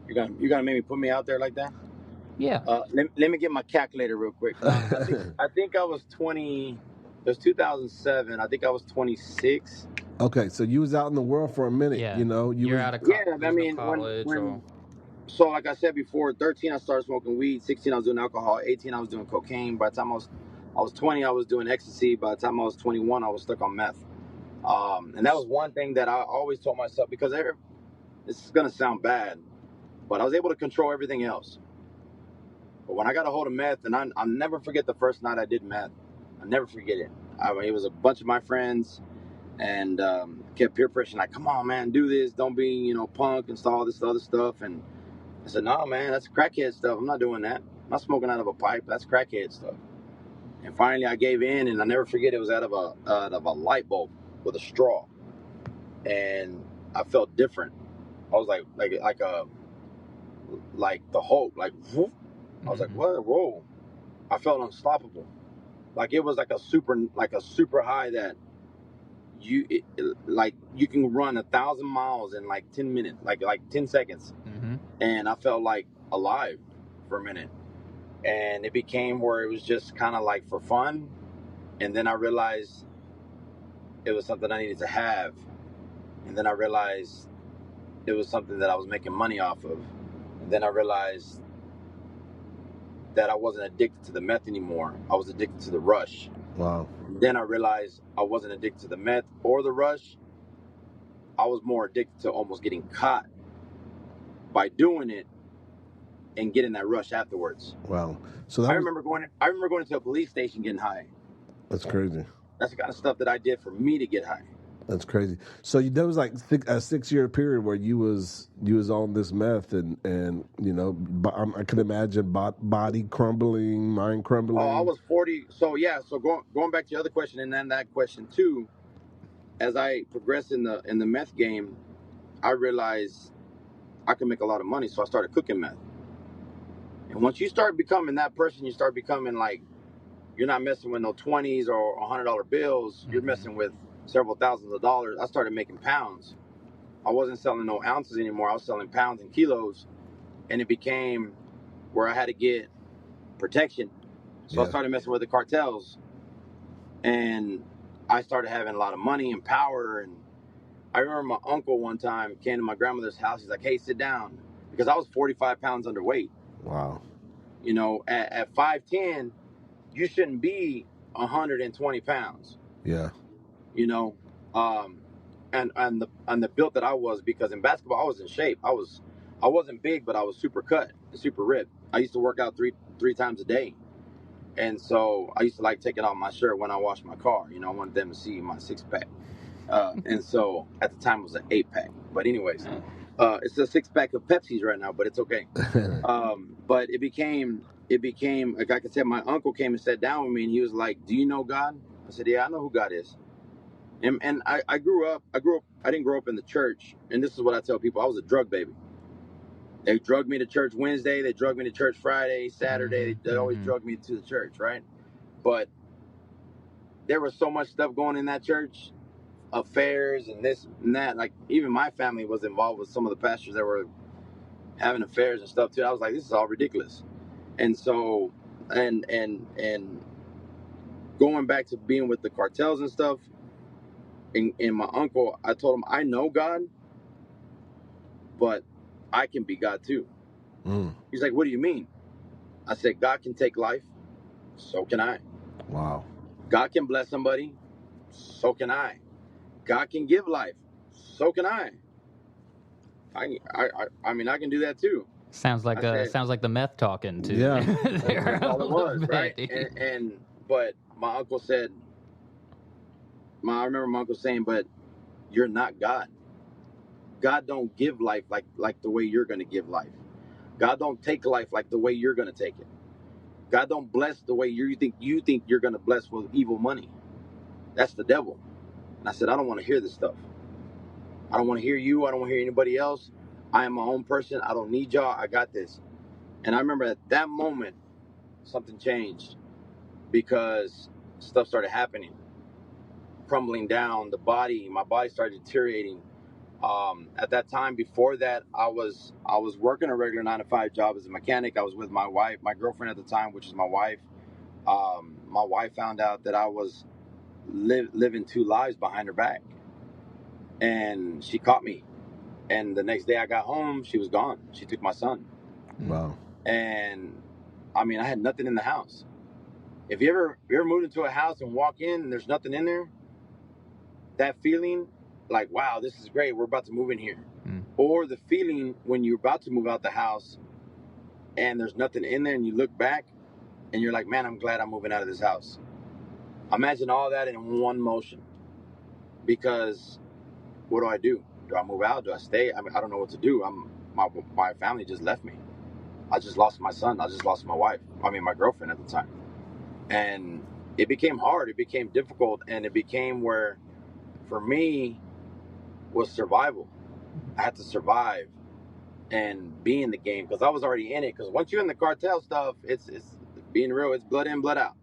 You're gonna make me put me out there like that? Yeah. Let me get my calculator real quick. I think I was 20. It was 2007. I think I was 26. Okay, so you was out in the world for a minute. Yeah. You're out of college. Yeah, I mean, college. So like I said before, 13 I started smoking weed. 16 I was doing alcohol. 18 I was doing cocaine. By the time I was 20, I was doing ecstasy. By the time I was 21, I was stuck on meth. And that was one thing that I always told myself, because this is gonna sound bad, but I was able to control everything else. But when I got a hold of meth, and I'll never forget the first night I did meth. I'll never forget it. It was a bunch of my friends, and kept peer pressuring, like, come on, man, do this. Don't be, punk and all this other stuff. And I said, no, man, that's crackhead stuff. I'm not doing that. I'm not smoking out of a pipe. That's crackhead stuff. And finally, I gave in, and I'll never forget, it was out of a light bulb with a straw. And I felt different. I was like the Hulk, like, whoop. I was like, what? Whoa. I felt unstoppable. Like it was like a super high that you can run 1,000 miles in like 10 minutes, like 10 seconds. And I felt like alive for a minute. And it became where it was just kind of like for fun. And then I realized it was something I needed to have. And then I realized it was something that I was making money off of. And then I realized that I wasn't addicted to the meth anymore. I was addicted to the rush. Wow. And then I realized I wasn't addicted to the meth or the rush. I was more addicted to almost getting caught by doing it and getting that rush afterwards. Wow. So I remember going into a police station getting high. That's crazy. That's the kind of stuff that I did for me to get high. That's crazy. So there was like a 6-year period where you was on this meth, and I can imagine body crumbling, mind crumbling. Oh, I was 40. So yeah. So going back to the other question, and then that question too. As I progressed in the meth game, I realized I could make a lot of money, so I started cooking meth. And once you start becoming that person, you start becoming like, you're not messing with no 20s or $100 bills. You're messing with several thousands of dollars. I started making pounds. I wasn't selling no ounces anymore. I was selling pounds and kilos. And it became where I had to get protection. So I started messing with the cartels. And I started having a lot of money and power. And I remember my uncle one time came to my grandmother's house. He's like, hey, sit down. Because I was 45 pounds underweight. Wow. At 5'10", you shouldn't be 120 pounds. Yeah. And the built that I was, because in basketball I was in shape. I wasn't big, but I was super cut and super ripped. I used to work out three times a day. And so I used to like taking off my shirt when I washed my car. I wanted them to see my 6-pack. And so at the time it was an 8-pack. But anyways, it's a 6-pack of Pepsis right now, but it's okay. But it became, like I said, my uncle came and sat down with me, and he was like, do you know God? I said, yeah, I know who God is. And I grew up, I didn't grow up in the church. And this is what I tell people. I was a drug baby. They drugged me to church Wednesday. They drugged me to church Friday, Saturday. They always drugged me to the church, right? But there was so much stuff going in that church, affairs and this and that. Like, even my family was involved with some of the pastors that were having affairs and stuff too. I was like, this is all ridiculous. And so, and going back to being with the cartels and stuff, and my uncle, I told him, I know God, but I can be God too. He's like, what do you mean? I said, God can take life, so can I. Wow. God can bless somebody, so can I. God can give life, so can I. I mean, I can do that too. Sounds like the meth talking too. Yeah. That's all it was, right? But my uncle said, I remember my uncle saying, but you're not God. God don't give life like the way you're going to give life. God don't take life like the way you're going to take it. God don't bless the way you think you're going to bless with evil money. That's the devil. And I said, I don't want to hear this stuff. I don't want to hear you. I don't want to hear anybody else. I am my own person. I don't need y'all. I got this. And I remember at that moment, something changed, because stuff started happening, crumbling down. My body started deteriorating. At that time, before that, I was working a regular 9-to-5 job as a mechanic. I was with my wife, my girlfriend at the time, which is my wife. My wife found out that I was living 2 lives behind her back, and she caught me. And the next day I got home, she was gone. She took my son. Wow. And I mean, I had nothing in the house. If you ever moved into a house and walk in and there's nothing in there, that feeling like, wow, this is great, we're about to move in here. or the feeling when you're about to move out the house and there's nothing in there and you look back and you're like, man, I'm glad I'm moving out of this house. Imagine all that in one motion. Because what do? Do I move out? Do I stay? I mean, I don't know what to do. My family just left me. I just lost my son. I just lost my wife. I mean, my girlfriend at the time. And it became hard. It became difficult. And it became where, for me, was survival. I had to survive and be in the game because I was already in it. Because once you're in the cartel stuff, it's being real. It's blood in, blood out.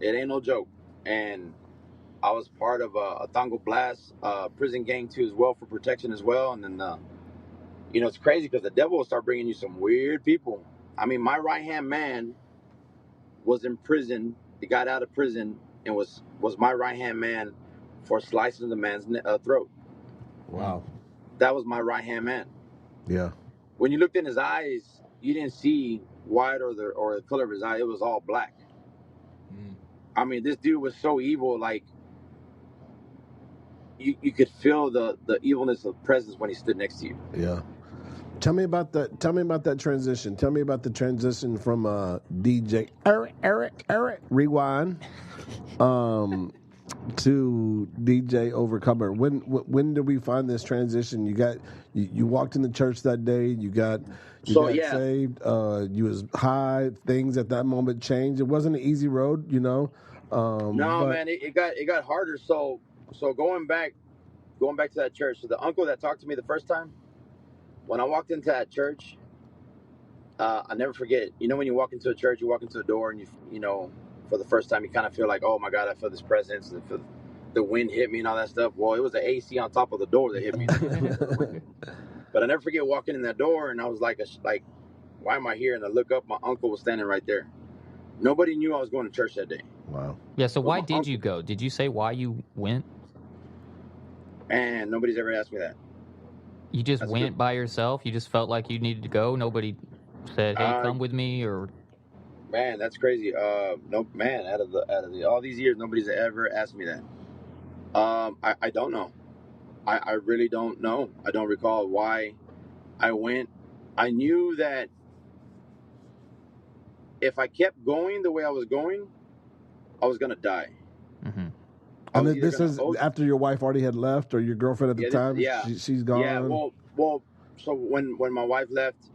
It ain't no joke. And I was part of a Tango Blast prison gang too, as well, for protection as well. And then, it's crazy because the devil will start bringing you some weird people. I mean, my right hand man was in prison. He got out of prison and was my right hand man for slicing the man's throat. Wow. That was my right hand man. Yeah. When you looked in his eyes, you didn't see white or the color of his eye. It was all black. I mean, this dude was so evil. Like, you could feel the evilness of presence when he stood next to you. Yeah. Tell me about that transition. Tell me about the transition from DJ Eric Rewind to DJ Overcomer. When did we find this transition? You walked in the church that day. You got saved. You was high. Things at that moment changed. It wasn't an easy road, No, man, it got harder. So going back to that church. So the uncle that talked to me the first time, when I walked into that church, I never forget. You know, when you walk into a church, you walk into a door, and you know, for the first time, you kind of feel like, oh my God, I feel this presence. The wind hit me and all that stuff. Well, it was the AC on top of the door that hit me. But I never forget walking in that door, and I was like, why am I here? And I look up, my uncle was standing right there. Nobody knew I was going to church that day. Wow. Yeah, so why did you go? Did you say why you went? And nobody's ever asked me that. You just went by yourself? You just felt like you needed to go? Nobody said, hey, come with me? Or man, that's crazy. No, man, out of the all these years, nobody's ever asked me that. I don't know. I really don't know. I don't recall why I went. I knew that if I kept going the way I was going, I was gonna die. Mm-hmm. And this is after your wife already had left, or your girlfriend at the time. She's gone. Yeah. Well. So when my wife left,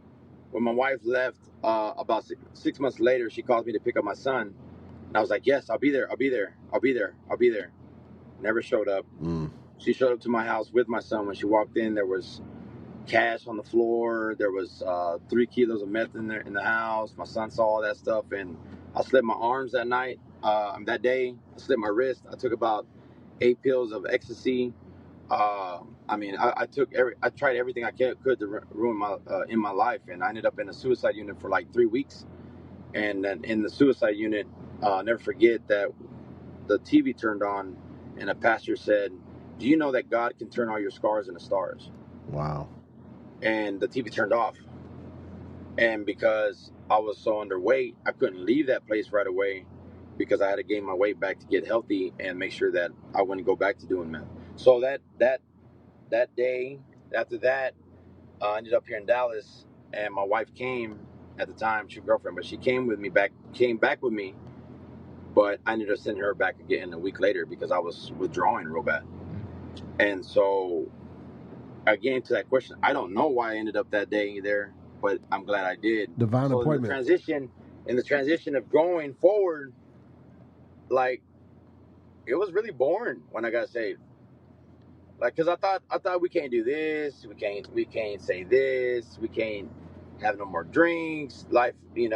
about 6 months later, she called me to pick up my son, and I was like, yes, I'll be there. Never showed up. She showed up to my house with my son. When she walked in, there was cash on the floor. There was 3 kilos of meth in the house. My son saw all that stuff, and I slit my arms that night. That day, I slit my wrist. I took about 8 pills of ecstasy. I tried everything I could to ruin my in my life, and I ended up in a suicide unit for like 3 weeks. And then in the suicide unit, I'll never forget that the TV turned on, and a pastor said, "Do you know that God can turn all your scars into stars?" Wow. And the TV turned off. And because I was so underweight, I couldn't leave that place right away because I had to gain my weight back to get healthy and make sure that I wouldn't go back to doing meth. So that day, after that, I ended up here in Dallas, and my wife came at the time, she was girlfriend, but she came back with me, but I ended up sending her back again a week later because I was withdrawing real bad. And so, again, to that question, I don't know why I ended up that day there, but I'm glad I did. Divine appointment. In the transition of going forward, like, it was really boring when I got saved. Like, cause I thought we can't do this, we can't say this, we can't have no more drinks, life, we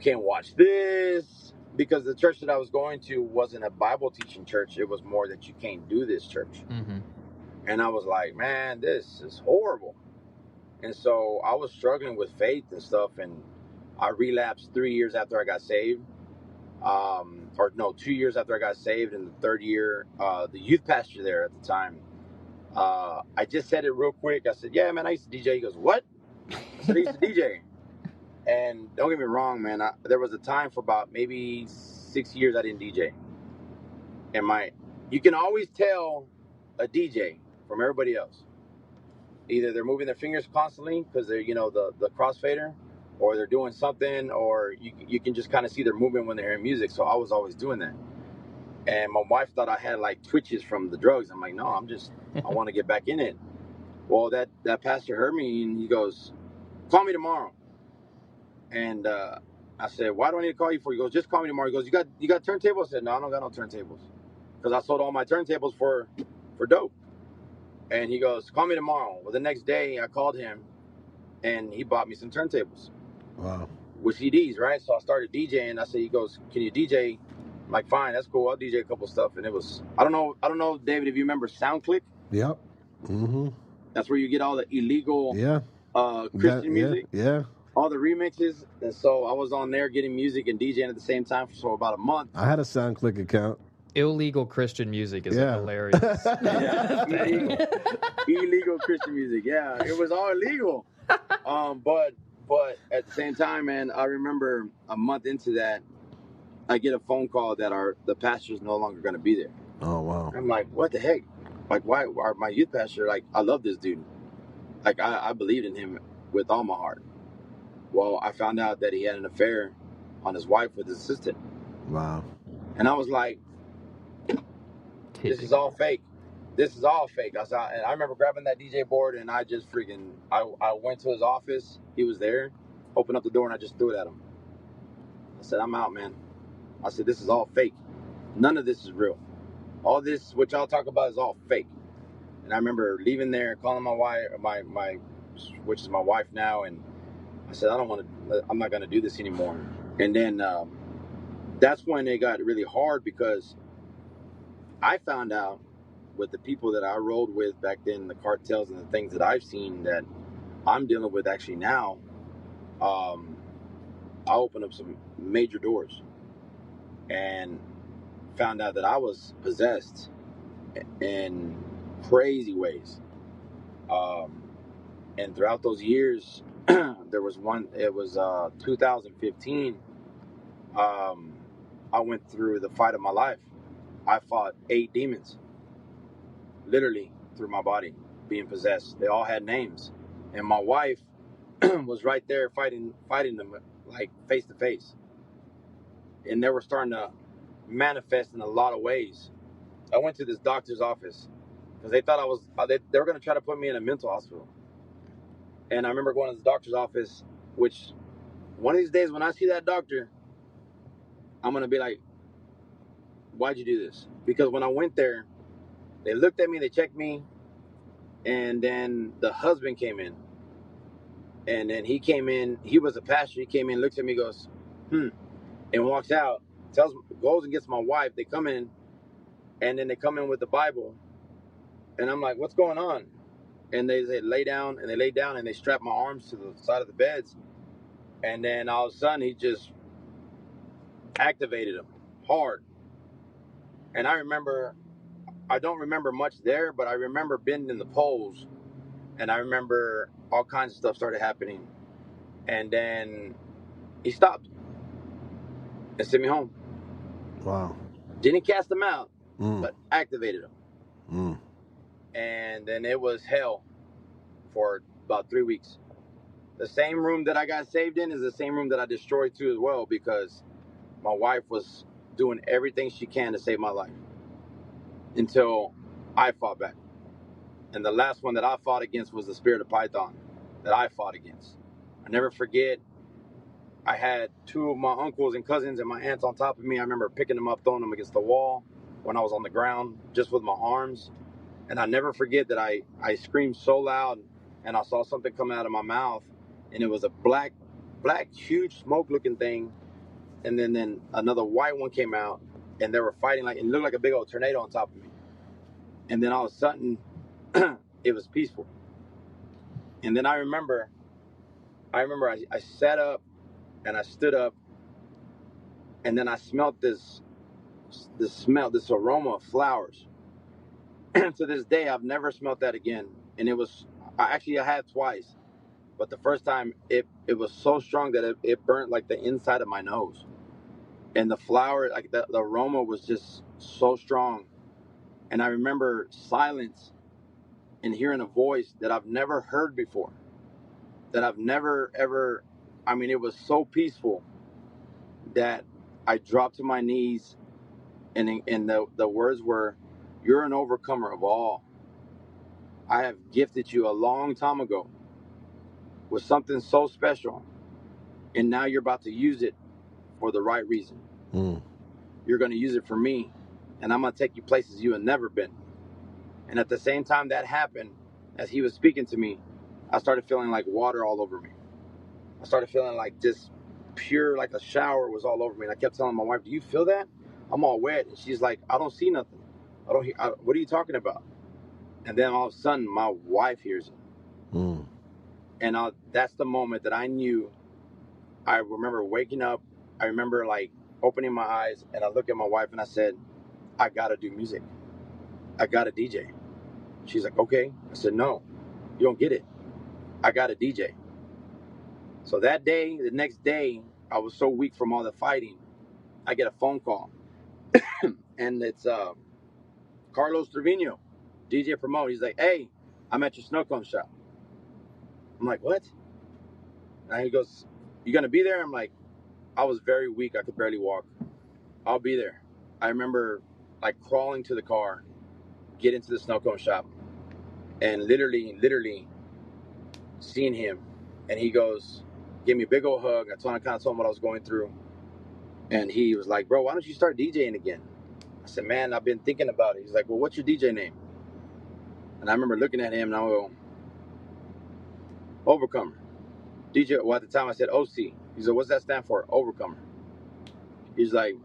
can't watch this, because the church that I was going to wasn't a Bible teaching church. It was more that you can't do this church. Mm-hmm. And I was like, man, this is horrible. And so I was struggling with faith and stuff, and I relapsed 3 years after I got saved. 2 years after I got saved. In the third year, the youth pastor there at the time, I just said it real quick. I said, yeah, man, I used to DJ. He goes, what? I said, I used to DJ. And don't get me wrong, man, there was a time for about maybe 6 years I didn't DJ. And you can always tell a DJ from everybody else. either they're moving their fingers constantly because they're, the crossfader, or they're doing something, or you can just kind of see their movement when they're hearing music. So I was always doing that. And my wife thought I had like twitches from the drugs. I'm like, no, I want to get back in it. Well, that pastor heard me and he goes, call me tomorrow. And I said, why do I need to call you for? He goes, just call me tomorrow. He goes, you got turntables? I said, no, I don't got no turntables. Because I sold all my turntables for dope. And he goes, call me tomorrow. Well, the next day I called him and he bought me some turntables. Wow. With CDs, right? So I started DJing. I said, he goes, can you DJ? I'm like, fine, that's cool. I'll DJ a couple stuff. And it was, I don't know, David, if you remember SoundClick. Yep. Mm-hmm. That's where you get all the illegal Christian music. Yeah. All the remixes. And so I was on there getting music and DJing at the same time for about a month. I had a SoundClick account. Illegal Christian music is hilarious. Illegal Christian music. Yeah, it was all illegal. But at the same time, man, I remember a month into that, I get a phone call that the pastor's no longer going to be there. Oh, wow. I'm like, what the heck? Like, why are my youth pastor, like, I love this dude. Like, I believed in him with all my heart. Well, I found out that he had an affair on his wife with his assistant. Wow. And I was like, this is all fake. This is all fake. And I remember grabbing that DJ board and I just I went to his office. He was there, opened up the door and I just threw it at him. I said, I'm out, man. I said, this is all fake. None of this is real. All this, what y'all talk about, is all fake. And I remember leaving there, calling my wife, which is my wife now, and I said, I'm not going to do this anymore. And then that's when it got really hard because I found out with the people that I rolled with back then, the cartels and the things that I've seen that I'm dealing with actually now, I opened up some major doors and found out that I was possessed in crazy ways. And throughout those years, there was one, it was 2015, I went through the fight of my life. I fought 8 demons, literally through my body, being possessed. They all had names. And my wife was right there fighting them like face to face. And they were starting to manifest in a lot of ways. I went to this doctor's office because they thought they were going to try to put me in a mental hospital. And I remember going to the doctor's office, which one of these days when I see that doctor, I'm going to be like, why'd you do this? Because when I went there, they looked at me, they checked me, and then the husband came in. And then he came in, he was a pastor, he came in, looks at me, goes, and walks out, goes and gets my wife. They come in, and then they come in with the Bible. And I'm like, what's going on? And they say, lay down, and they lay down, and they strap my arms to the side of the beds. And then all of a sudden, he just activated them hard. And I don't remember much there, but I remember bending the poles, and I remember all kinds of stuff started happening. And then he stopped and sent me home. Wow. Didn't cast them out, but activated them. And then it was hell for about 3 weeks. The same room that I got saved in is the same room that I destroyed too as well, because my wife was doing everything she can to save my life until I fought back. And the last one that I fought against was the spirit of Python that I fought against. I never forget, I had 2 of my uncles and cousins and my aunts on top of me. I remember picking them up, throwing them against the wall when I was on the ground, just with my arms. And I never forget that I screamed so loud and I saw something come out of my mouth, and it was a black, huge smoke-looking thing. And then another white one came out, and they were fighting it looked like a big old tornado on top of me. And then all of a sudden, it was peaceful. And then I remember I sat up and I stood up, and then I smelled this aroma of flowers. To this day, I've never smelled that again. And I had twice, but the first time it was so strong that it burnt like the inside of my nose. And the flower, like the aroma was just so strong. And I remember silence and hearing a voice that I've never heard before, that I've never ever, I mean, it was so peaceful that I dropped to my knees, and the words were, "You're an overcomer of all. I have gifted you a long time ago with something so special, and now you're about to use it for the right reason. You're going to use it for me, and I'm going to take you places you have never been." And at the same time that happened, as he was speaking to me, I started feeling like water all over me. I started feeling like just pure, like a shower was all over me. And I kept telling my wife, "Do you feel that? I'm all wet." And she's like, "I don't see nothing. What are you talking about?" And then all of a sudden, my wife hears it. And that's the moment that I knew. I remember waking up. I remember like opening my eyes, and I looked at my wife and I said, "I got to do music. I got to DJ." She's like, "Okay." I said, "No, you don't get it. I got to DJ." So that day, the next day, I was so weak from all the fighting, I get a phone call. And it's Carlos Trevino, DJ Promote. He's like, "Hey, I'm at your snow cone shop." I'm like, "What?" And he goes, "You gonna be there?" I'm like, I was very weak. I could barely walk. "I'll be there." I remember like crawling to the car, get into the snow cone shop, and literally seeing him. And he goes, gave me a big old hug. I kind of told him what I was going through. And he was like, "Bro, why don't you start DJing again?" I said, "Man, I've been thinking about it." He's like, "Well, what's your DJ name?" And I remember looking at him and I go, "Overcomer." DJ, well, at the time I said OC. He said, "What's that stand for?" "Overcomer." He's like,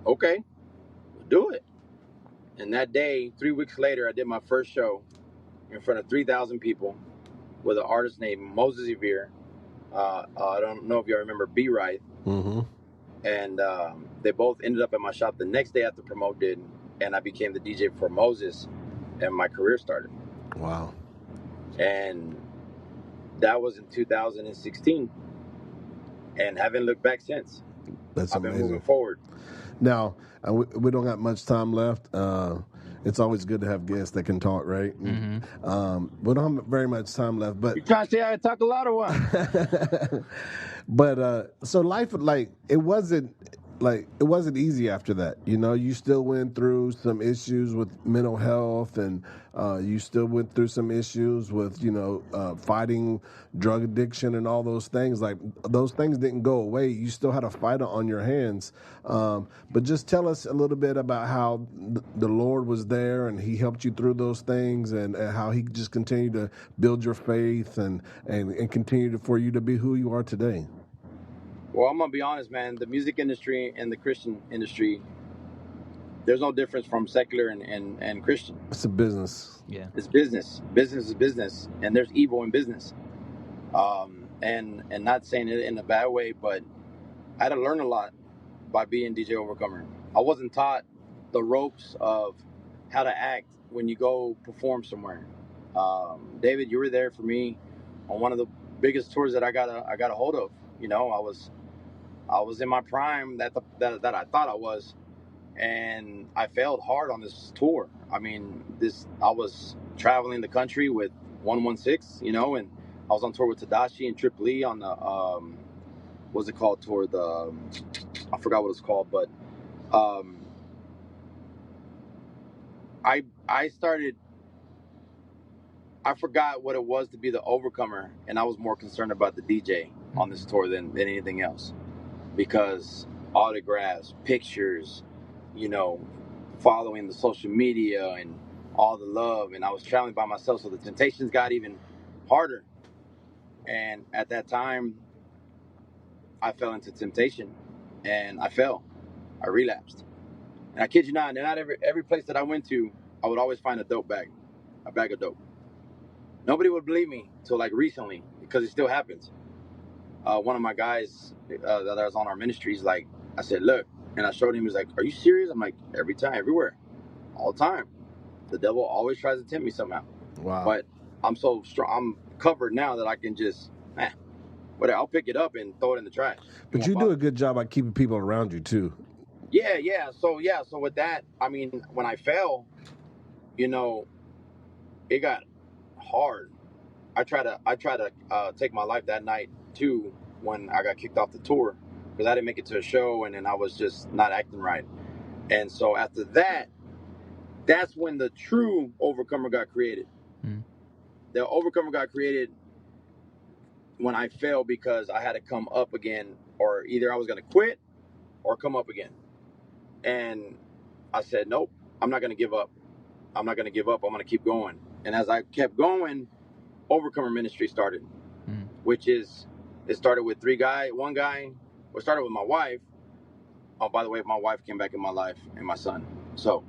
"Okay, do it." And that day, 3 weeks later, I did my first show in front of 3,000 people with an artist named Moses Evere. I don't know if you remember B Right. And they both ended up at my shop the next day after Promote did, and I became the DJ for Moses, and my career started. Wow. And that was in 2016, and haven't looked back since. That's I've been amazing. moving forward. Now, we don't got much time left. It's always good to have guests that can talk, right? We don't have very much time left, but You trying to say I talk a lot or what? but so life, like it wasn't easy after that. You know, you still went through some issues with mental health, and you still went through some issues with fighting drug addiction and all those things. Like those things didn't go away. You still had a fight on your hands. But just tell us a little bit about how the Lord was there and He helped you through those things, and how He just continued to build your faith and continue for you to be who you are today. Well, I'm gonna be honest, man. The music industry and the Christian industry, there's no difference from secular and Christian. It's a business. Yeah. It's business. Business is business, and there's evil in business. And not saying it in a bad way, but I had to learn a lot by being DJ Overcomer. I wasn't taught the ropes of how to act when you go perform somewhere. David, you were there for me on one of the biggest tours that I got a hold of. You know, I was in my prime that I thought I was, and I failed hard on this tour. I mean, I was traveling the country with 116, and I was on tour with Tadashi and Trip Lee on the what's it called tour? I forgot what it's called, but I forgot what it was to be the overcomer, and I was more concerned about the DJ on this tour than anything else, because autographs, pictures, following the social media and all the love, and I was traveling by myself, so the temptations got even harder. And at that time, I fell into temptation, and I relapsed. And I kid you not, every place that I went to, I would always find a bag of dope. Nobody would believe me till like recently, because it still happens. One of my guys that I was on our ministry, he's like, I said, "Look," and I showed him. He's like, "Are you serious?" I'm like, "Every time, everywhere, all the time. The devil always tries to tempt me somehow." Wow. But I'm so strong. I'm covered now that I can just, whatever. I'll pick it up and throw it in the trash. But you do a good job at keeping people around you too. Yeah. So with that, I mean, when I fell, it got hard. I try to take my life that night too when I got kicked off the tour because I didn't make it to a show and then I was just not acting right. And so after that, that's when the true Overcomer got created. The Overcomer got created when I failed because I had to come up again, or either I was going to quit or come up again. And I said, nope, I'm not going to give up. I'm not going to give up. I'm going to keep going. And as I kept going, Overcomer Ministry started, which is, it started with one guy. It started with my wife. Oh, by the way, my wife came back in my life and my son. So,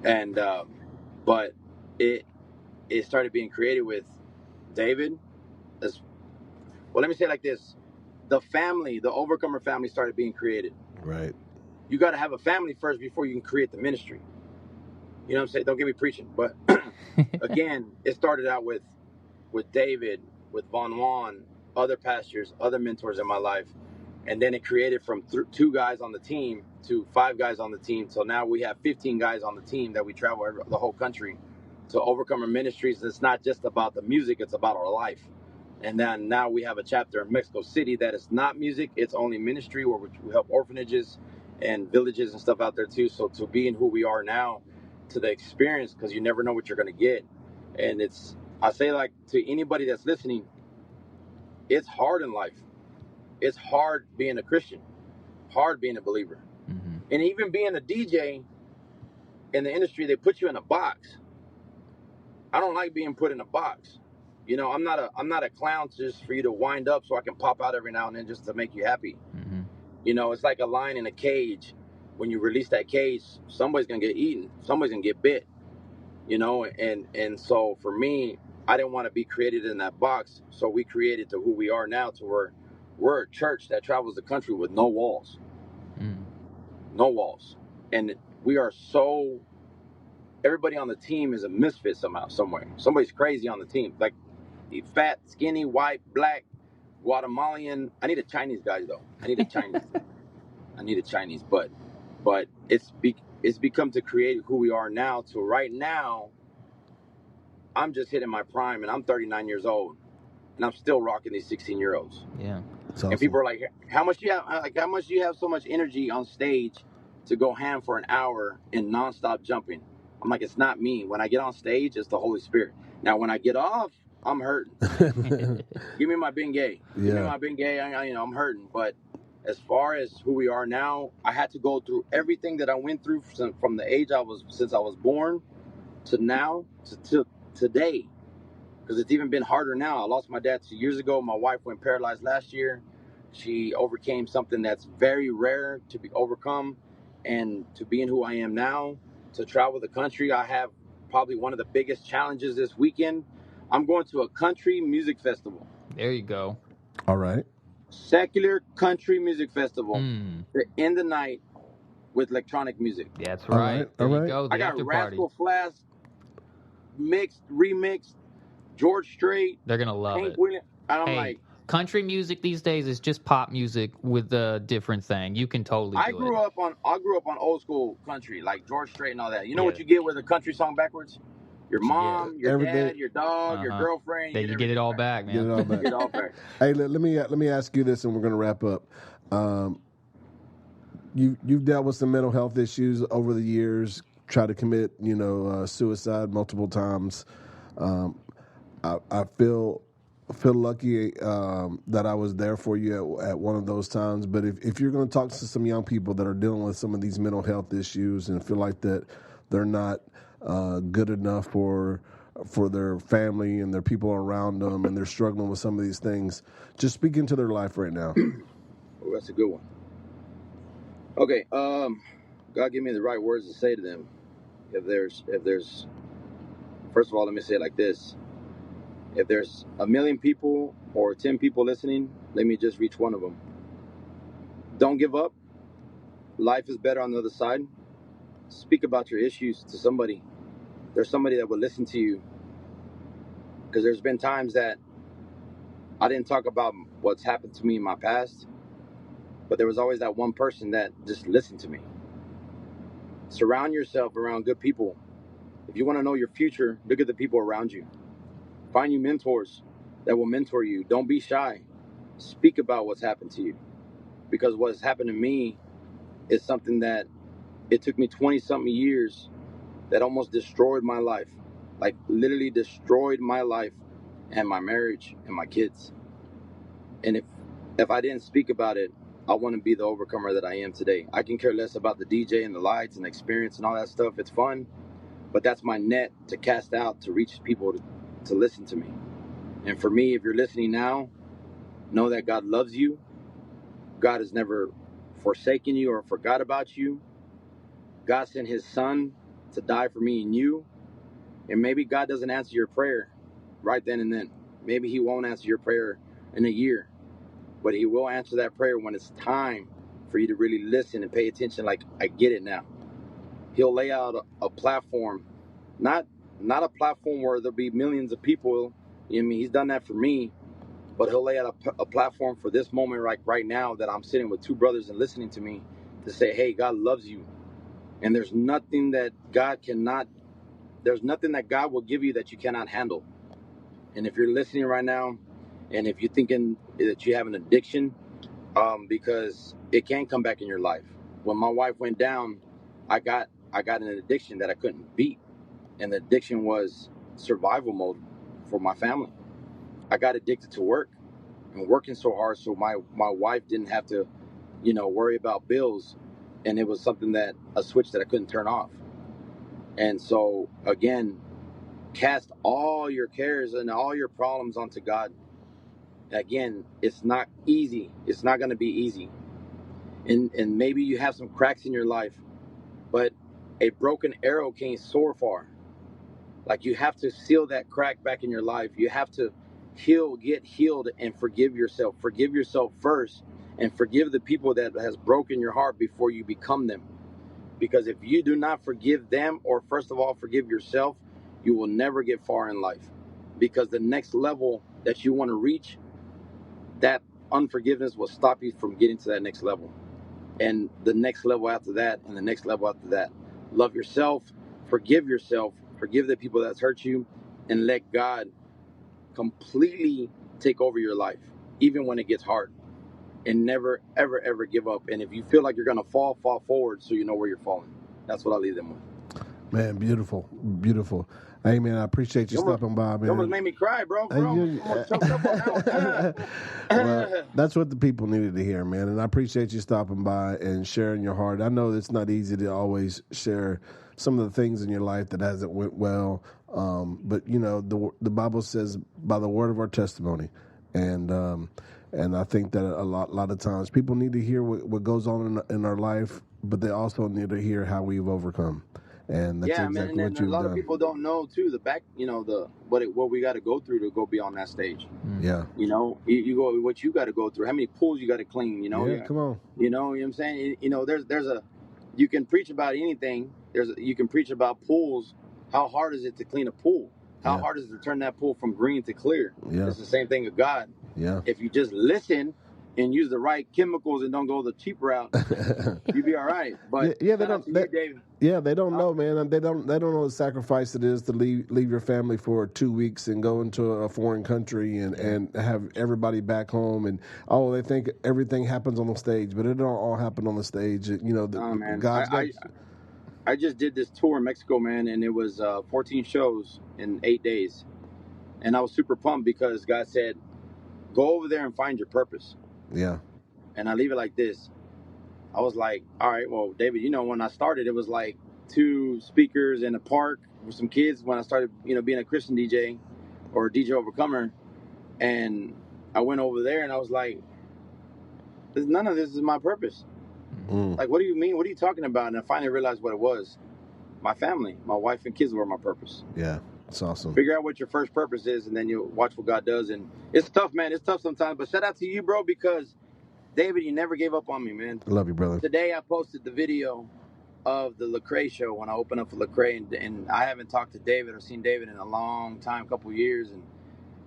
and, but it started being created with David. Well, let me say it like this. The Overcomer family started being created. Right. You got to have a family first before you can create the ministry. You know what I'm saying? Don't get me preaching. But again, it started out with David, with Von Juan, other pastors, other mentors in my life. And then it created from 2 guys on the team to 5 guys on the team. So now we have 15 guys on the team that we travel the whole country to Overcomer Ministries. It's not just about the music, it's about our life. And then now we have a chapter in Mexico City that is not music, it's only ministry, where we help orphanages and villages and stuff out there too. So to being who we are now, to the experience, because you never know what you're going to get. And I say, like, to anybody that's listening, it's hard in life. It's hard being a Christian, hard being a believer. And even being a DJ in the industry, they put you in a box. I don't like being put in a box. You know, I'm not a clown just for you to wind up so I can pop out every now and then just to make you happy. You know, it's like a lion in a cage. When you release that cage, somebody's gonna get eaten. Somebody's gonna get bit. You know, and so for me, I didn't want to be created in that box. So we created to who we are now, to where we're a church that travels the country with no walls. No walls. And we are so, everybody on the team is a misfit somehow, somewhere. Somebody's crazy on the team. Like, fat, skinny, white, black, Guatemalan. I need a Chinese guy, though. I need a Chinese. But it's become to create who we are now. To right now, I'm just hitting my prime, and I'm 39 years old, and I'm still rocking these 16-year-olds. Yeah. Awesome. And people are like, how much do you have so much energy on stage to go ham for an hour in nonstop jumping? I'm like, it's not me. When I get on stage, it's the Holy Spirit. Now, when I get off, I'm hurting. Give me my bengay. Yeah. Give me my bengay. I'm hurting. But as far as who we are now, I had to go through everything that I went through from the age since I was born to now to today. Because it's even been harder now. I lost my dad 2 years ago. My wife went paralyzed last year. She overcame something that's very rare to be overcome. And to being who I am now, to travel the country, I have probably one of the biggest challenges this weekend. I'm going to a country music festival. There you go. All right. Secular country music festival to end the night with electronic music. That's All right. right, There all you right. go. The I got after party. Rascal Flatts, remixed, George Strait. They're gonna love Hank it. Williams. And I'm Hey, like, country music these days is just pop music with a different thing. You can totally do I grew up on old school country, like George Strait and all that. You know what you get with a country song backwards? Your mom, your everything. dad, your dog, your girlfriend. You get it all back, man. Get it all back. Get it all back. Hey, let me ask you this, and we're going to wrap up. You've dealt with some mental health issues over the years. Tried to commit, suicide multiple times. I feel lucky that I was there for you at one of those times. But if you're going to talk to some young people that are dealing with some of these mental health issues and feel like that they're not good enough for their family and their people around them, and they're struggling with some of these things, just speak into their life right now. Oh, that's a good one. Okay, God give me the right words to say to them. If there's, first of all, let me say it like this. If there's 1 million people or 10 people listening, let me just reach one of them. Don't give up. Life is better on the other side. Speak about your issues to somebody. There's somebody that will listen to you. Because there's been times that I didn't talk about what's happened to me in my past, but there was always that one person that just listened to me. Surround yourself around good people. If you want to know your future, look at the people around you. Find you mentors that will mentor you. Don't be shy. Speak about what's happened to you. Because what's happened to me is something that it took me 20-something years that almost destroyed my life. Like, literally destroyed my life and my marriage and my kids. And if I didn't speak about it, I wouldn't be the overcomer that I am today. I can care less about the DJ and the lights and the experience and all that stuff. It's fun, but that's my net to cast out to reach people to listen to me. And for me, if you're listening now, know that God loves you. God has never forsaken you or forgot about you. God sent his son to die for me and you. And maybe God doesn't answer your prayer right then and then. Maybe he won't answer your prayer in a year. But he will answer that prayer when it's time for you to really listen and pay attention. Like, I get it now. He'll lay out a platform, not a platform where there'll be millions of people. You know what I mean? He's done that for me. But he'll lay out a platform for this moment right now that I'm sitting with two brothers and listening to me to say, hey, God loves you. And there's nothing that God will give you that you cannot handle. And if you're listening right now, and if you're thinking that you have an addiction, because it can come back in your life. When my wife went down, I got an addiction that I couldn't beat. And the addiction was survival mode for my family. I got addicted to work and working so hard so my wife didn't have to, worry about bills. And it was something a switch that I couldn't turn off. And so, again, cast all your cares and all your problems onto God. Again, it's not easy. It's not going to be easy. And maybe you have some cracks in your life, but a broken arrow can't soar far. Like, you have to seal that crack back in your life. You have to get healed and forgive yourself. Forgive yourself first and forgive the people that has broken your heart before you become them. Because if you do not forgive them, or first of all, forgive yourself, you will never get far in life. Because the next level that you want to reach, that unforgiveness will stop you from getting to that next level. And the next level after that, and the next level after that. Love yourself, forgive the people that's hurt you, and let God completely take over your life, even when it gets hard. And never, ever, ever give up. And if you feel like you're going to fall forward so you know where you're falling. That's what I'll leave them with. Man, beautiful, beautiful. Hey, man, I appreciate you stopping by, man. You almost made me cry, bro. Almost choked up on that one. Well, that's what the people needed to hear, man. And I appreciate you stopping by and sharing your heart. I know it's not easy to always share some of the things in your life that hasn't went well. But, the Bible says by the word of our testimony. And I think that a lot of times people need to hear what goes on in our life, but they also need to hear how we've overcome. And that's exactly what you've done. A lot of people don't know too what we got to go through to go beyond that stage. Yeah. You go what you got to go through. How many pools you got to clean? Yeah, come on. You know what I'm saying? You can preach about anything. You can preach about pools. How hard is it to clean a pool? How hard is it to turn that pool from green to clear? Yeah. It's the same thing with God. Yeah. If you just listen and use the right chemicals and don't go the cheap route, you'll be all right. But they don't. They don't know, man. They don't know the sacrifice it is to leave your family for 2 weeks and go into a foreign country and have everybody back home. And they think everything happens on the stage, but it don't all happen on the stage. Man. I just did this tour in Mexico, man, and it was 14 shows in 8 days, and I was super pumped because God said, "Go over there and find your purpose." Yeah. And I leave it like this. I was like, all right, well, David, when I started, it was like 2 speakers in a park with some kids when I started, being a Christian DJ or a DJ overcomer. And I went over there and I was like, none of this is my purpose. Like, what do you mean? What are you talking about? And I finally realized what it was. My family, my wife and kids were my purpose. Yeah, it's awesome. Figure out what your first purpose is, and then you watch what God does. And it's tough, man. It's tough sometimes. But shout out to you, bro, because David, you never gave up on me, man. I love you, brother. Today I posted the video of the Lecrae show when I opened up for Lecrae, and I haven't talked to David or seen David in a long time, couple years. And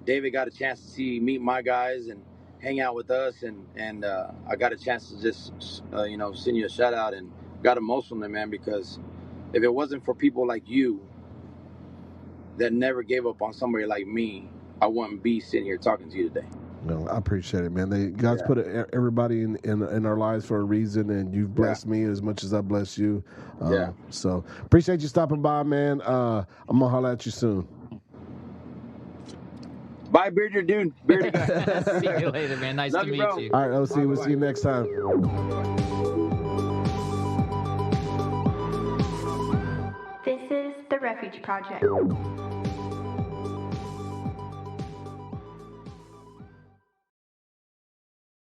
David got a chance to meet my guys and hang out with us, and I got a chance to just send you a shout out, and got emotional, man, because if it wasn't for people like you that never gave up on somebody like me, I wouldn't be sitting here talking to you today. No, I appreciate it, man. God's put everybody in our lives for a reason, and you've blessed me as much as I bless you. So appreciate you stopping by, man. I'm gonna holler at you soon. Bye, Bearded dude. Bearded guy. See you later, man. Nice to meet you. All right, OC, we'll see you next time. This is the Refuge Project.